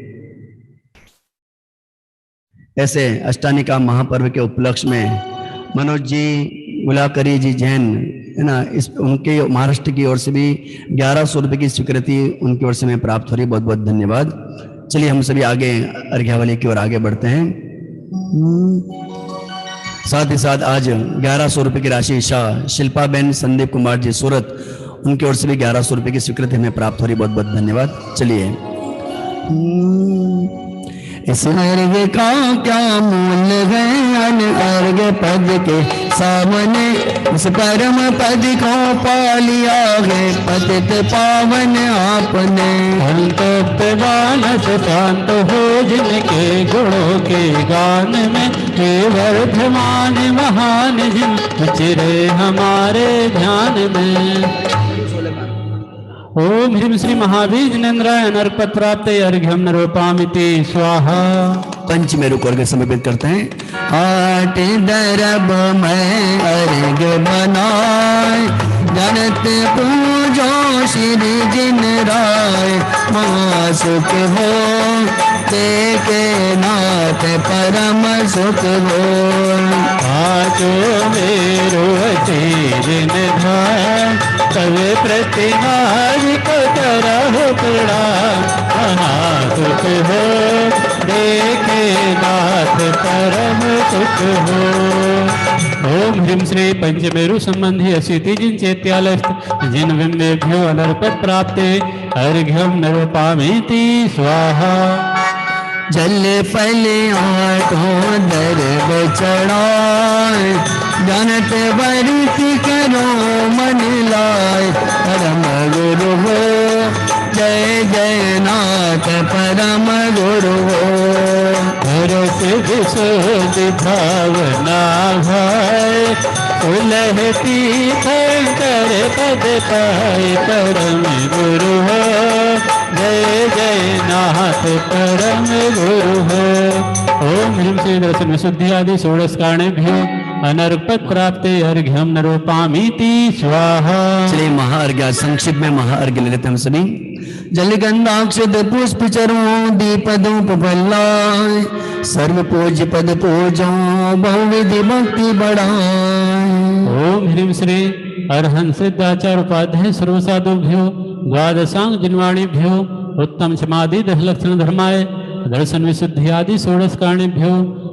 ऐसे अष्टानी का महापर्व के उपलक्ष्य में मनोज जी, गुलाकरी जी जैन है ना, इस उनके महाराष्ट्र की ओर से भी 1100 रुपए की स्वीकृति उनकी ओर से हमें प्राप्त हो रही है। बहुत बहुत धन्यवाद। चलिए हम सभी आगे अर्घ्यावली की ओर आगे बढ़ते हैं। साथ ही साथ आज 1100 रुपए की राशि शाह शिल्पा बेन संदीप कुमार जी सूरत, उनकी ओर से भी 1100 रुपए की स्वीकृति हमें प्राप्त हो रही है। बहुत बहुत धन्यवाद। चलिए इस अर्घ का क्या मूल है, अर्घ पद के सामने उस परम पद को पा लिया है, पतित पावन आपने। संतप्त मानस शांत हो जिनके गुणों के गान में, हे वर्धमान महान जिन चिरे हमारे ध्यान में। ओम ह्रीं श्री महावीर जिनेन्द्राय अनर्पत प्राप्ते अर्घ्यं निरूपामिति स्वाहा। पंचमेरु को अर्घ्य समर्पित करते हैं। आठ दरब में अर्घ बनाए, जनत पूजो श्री जिन राय, महासुख हो देखे नाथ परम सुख हो। आजो मेरो चीर धाम तब प्रतिमा को तरह प्रणाम। महासुख हो देखे नाथ परम सुख हो। ओम ह्रीं श्री पंचमेरु संबंधी अशीति जिन चैत्यालस्त जिन बिंबेभ्यो अनर्पत प्राप्ते अर्घ्यम नरोपामीति स्वाहा। जल फल आठों दर्ब चढ़ाए जनत वर्ष करो मन लाए। परम गुरु हो जय जय नाथ परम गुरु हो। रस विशोध भावना भाई सुलहती शंकर पद पाए। परम गुरु हो जय जय नाथ परम गुरु हो। ओम ह्रीं श्री दर्शन विशुद्धि आदि षोडश कारणेभ्यो अनर्पत प्राप्ते अर्घ्यम नरोपामीति स्वाहा। चलिए महाअर्घ्य संक्षिप्त में महाअर्घ्य ले लेते हम सभी। जल गंधाक्षत पुष्प चरों दीपदों पल्लाय सर्व पूज्य पद पूजो बहुविधि भक्ति बढ़ाए। ओम ह्रीं श्री अरहं सिद्धाचार्य उपाध्याय सर्वसाधुभ्यो द्वादशांग जिन्वाणीभ्यो उत्तम क्षमादि दशलक्षण धर्माय दर्शन विशुद्धि आदि षोडश कारणेभ्यो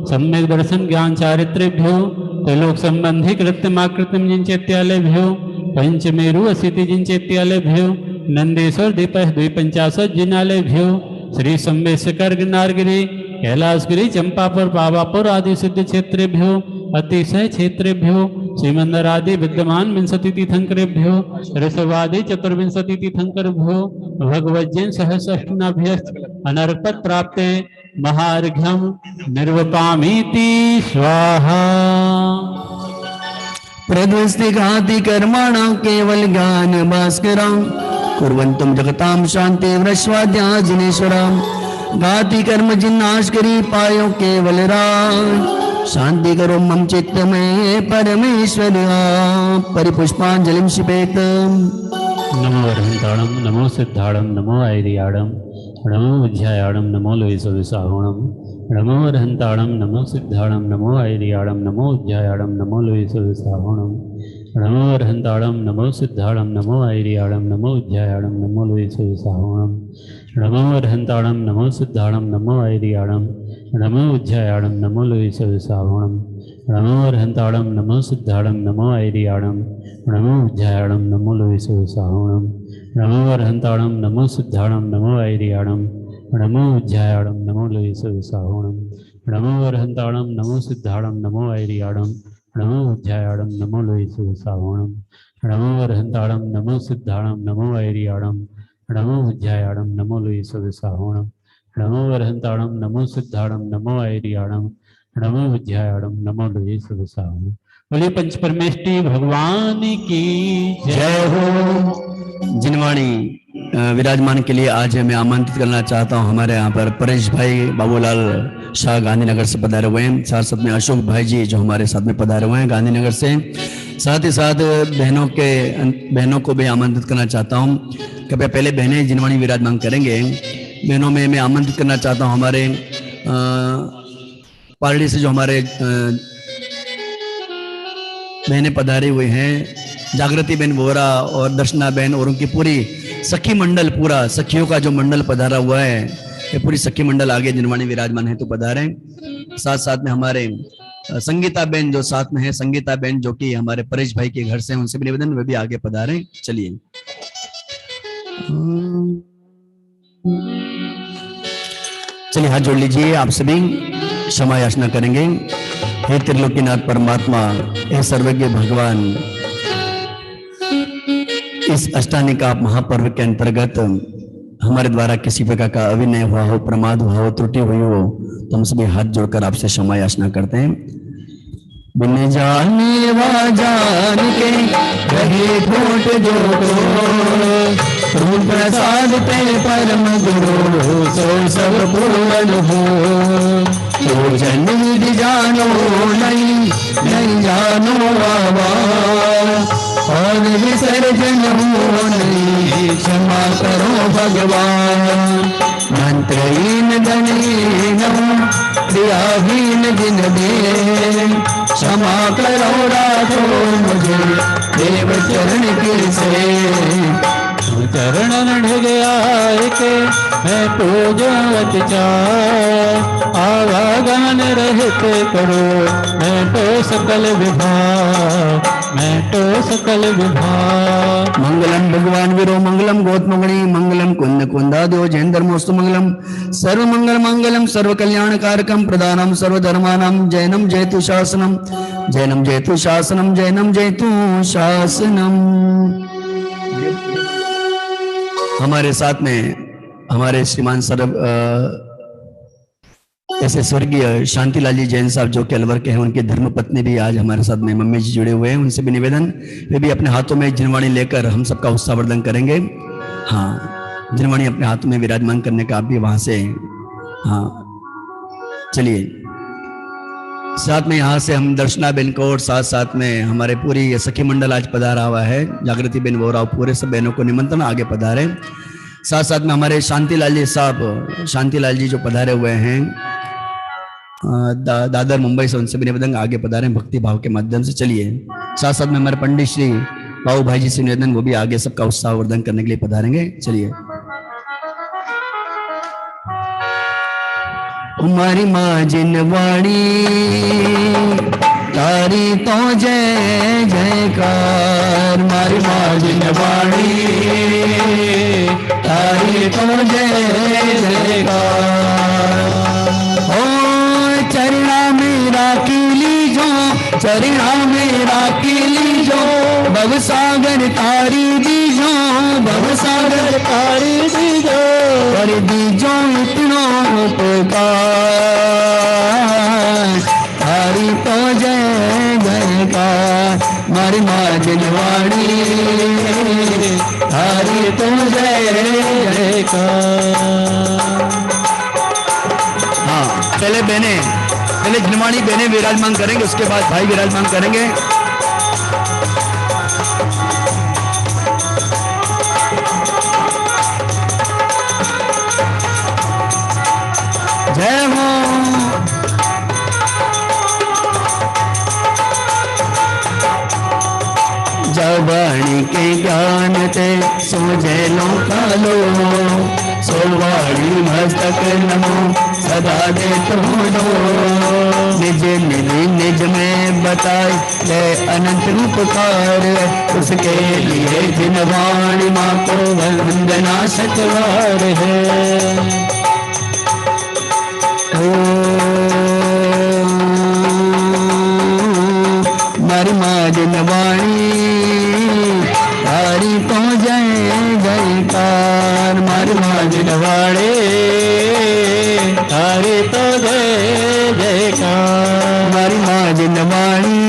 सम्यक दर्शन ज्ञान चारित्रेभ्यो त्रिलोक संबंधी कृत्यमाकृत्यम जिनचैत्यालयभ्यो पंचमेरु अशीति जिनचैत्यालयभ्यो नंदेश्वर दीपः द्विपंचाशत जिनालयभ्यो श्री संवेशकर गिरनारगिरी कैलाशगिरी चंपापुर पावापुर आदि सिद्ध क्षेत्रेभ्यो अतिशय क्षेत्रेभ्यो श्रीमंदर आदि विद्यमान विंशति तीर्थंकरेभ्यो ऋषवादि चतुर्विंशति तीर्थंकरेभ्यो भगवज्जन सहस्रष्टनाभ्यस्त अनर्पत प्राप्ते महार्घ्यम निर्वपामीति स्वाहा। प्रद्वस्ति घाति कर्माणा केवल ज्ञान भास्करां कुर्वन्तुम जगतां शांति वृष्वाद्या जिनेश्वरां। घाति कर्म जिन्नाश करी पायो केवल राम शांति करो मम चित्त में परमेश्वर परिपुष्पांजलिं क्षिपेत। नमो अरहंताणं नमो सिद्धाणं नमो ऐरियाणं नमो उज्जायाणं नमो लोहिसविसाहुणं। नमो अरहंताणं नमो सिद्धाणं नमो ऐरियाणं नमो उज्जायाणं नमो लोहिसविसाहुणं। नमो अरहंताणं नमो सिद्धाणं नमो ऐरियाणं नमो उज्जायाणं नमो लोहिसविसाहुणं। नमो अरहंताणं नमो सिद्धाणं नमो ऐरियाणं नमो उज्जायाणं नमो लोहिसविसाहुणं। नमो अरहंताणं नमो सिद्धाणं नमो ऐरियाणं नमो उज्जायाणं नमो लोहिसविसाहुणं। नमो अरहंताणं नमो सिद्धाणं नमो ऐरियाणं नमो उज्जायाणं नमो लोहिसविसाहुणं। नमो अरहंताणं नमो सिद्धाणं नमो ऐरियाणं नमो उज्जायाणं नमो लोहिसविसाहुणं। नमो अरहंताणं नमो सिद्धाणं नमो ऐरियाणं नमो उज्जायाणं नमो लोहिसविसाहुणं। नमो अरहंताणं नमो सिद्धाणं नमो ऐरियाणं नमो उज्जायाणं नमो लोहिसविसाहुणं। बोलिए पंच परमेष्टि भगवान की जय हो। जिनवाणी विराजमान के लिए आज मैं आमंत्रित करना चाहता हूं। हमारे यहाँ पर परेश भाई बाबूलाल शाह गांधीनगर से पधारे हुए हैं। साथ साथ में अशोक भाई जी जो हमारे साथ में पधारे हुए हैं गांधीनगर से। साथ ही साथ बहनों को भी आमंत्रित करना चाहता हूं। कृपया पहले बहनें जिनवाणी विराजमान करेंगे। बहनों में मैं आमंत्रित करना चाहता हूं हमारे पार्टी से जो हमारे बहनें पधारी हुई हैं, जागृति बहन वोरा और दर्शना बहन और उनकी पूरी सखी मंडल, पूरा सखियों का जो मंडल पधारा हुआ है, ये पूरी सखी मंडल आगे जिनवाणी विराजमान है तो पधारे। साथ साथ में हमारे संगीता बहन जो साथ में है, संगीता बहन जो कि हमारे परेश भाई के घर से हैं, उनसे भी निवेदन वे भी आगे पधारे। चलिए चलिए हाथ जोड़ लीजिए। आप सभी क्षमा याचना करेंगे। हे त्रिलोकीनाथ परमात्मा, हे सर्वज्ञ भगवान, इस अष्टानी का महापर्व के अंतर्गत हमारे द्वारा किसी प्रकार का अविनय हुआ हो, प्रमाद हुआ हो, त्रुटि हुई हो तो हम सभी हाथ जोड़कर आपसे क्षमा याचना करते हैं। बिन जाने वा जान के रहे ठोट जो तुम प्रसाद पे परम गुरु सो सब पूर्ण हो। तो जन विधि जानो नहीं जानो बाबा और विसर्जन हो नहीं, क्षमा करो भगवान। मंत्रहीन गणहीन दयाहीन जिन दे क्षमा करो राखो मुझे देव चरण की से चरण नढ़ गया के मैं पूजवत चार आवागमन रहित करो मैं तो सकल विभाग मैं तो सकल विभाग। मंगलम भगवान वीरो मंगलम गौतमगणी मंगलम कुंद कुंदादो जैन धर्मोस्तु मंगलम सर्व मंगल मंगलम सर्व कल्याण कारकम प्रधानम सर्वधर्मानाम जैनम जयतु शासनम जैनम जयतु शासनम जैनम जयतु शासनम। हमारे साथ में हमारे श्रीमान सर्व ऐसे स्वर्गीय शांतिलाल जी जैन साहब जो कि अलवर के हैं, उनकी धर्मपत्नी भी आज हमारे साथ में मम्मी जी जुड़े हुए हैं। उनसे भी निवेदन, वे भी अपने हाथों में जिनवाणी लेकर हम सबका उत्साहवर्धन करेंगे। हाँ, जिनवाणी अपने हाथों में विराजमान करने का आप भी वहां से, हाँ चलिए। साथ में यहाँ से हम दर्शना बेन को और साथ साथ में हमारे पूरी सखी मंडल आज पधारा हुआ है, जागृति बेन वोराव, पूरे सब बहनों को निमंत्रण आगे पधारे। साथ साथ में हमारे शांतिलाल जी साहब, शांतिलाल जी जो पधारे हुए हैं दादर मुंबई से, उनसे भी निवेदन आगे पधारे भक्ति भाव के माध्यम से। चलिए, साथ साथ में हमारे पंडित श्री बाबू भाई जी से निवेदन, वो भी आगे सबका उत्साहवर्धन करने के लिए पधारेंगे। चलिए। हमारी माँ जिनवाणी तारी तो जय जयकार, हमारी माँ जिनवाणी तारी तो जय जयकार। ओ चरणा मेरा की लीजो, चरणा मेरा की लीजो, भवसागर तारी दीजो, भवसागर तारी दीजो, कर दीजो इतना उपकार, तारी तो जय जयकार, मारी माँ जिनवाणी तारी तो जय जयकार। हाँ, पहले बहने, पहले जिनवाणी बहने विराजमान करेंगे, उसके बाद भाई विराजमान करेंगे। जय हो। जवाणी के ज्ञान ते सोझे लोका लो, सोवाणी मस्तक नमो सदा दे तोड़ो, निज मिली निज में बताए ले अनंत रूपकार, उसके लिए जिनवाणी माँ को वंदना सतवार है। मारी माँ जिनवाणी तारी तो जय जयकार, मारी माँ जिनवाणी तारी तो जय जयकार, मारी माँ जिनवाणी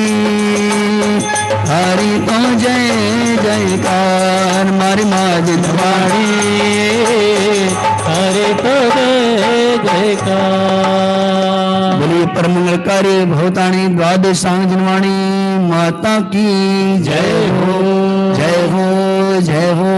तारी तो जय जयकार, मारी माँ जिनवाणी तारी तो जय जयकार। बोलिए परम मंगलकारी भवताणी द्वादशांग जिनवाणी माता की जय हो, जय हो, जय हो।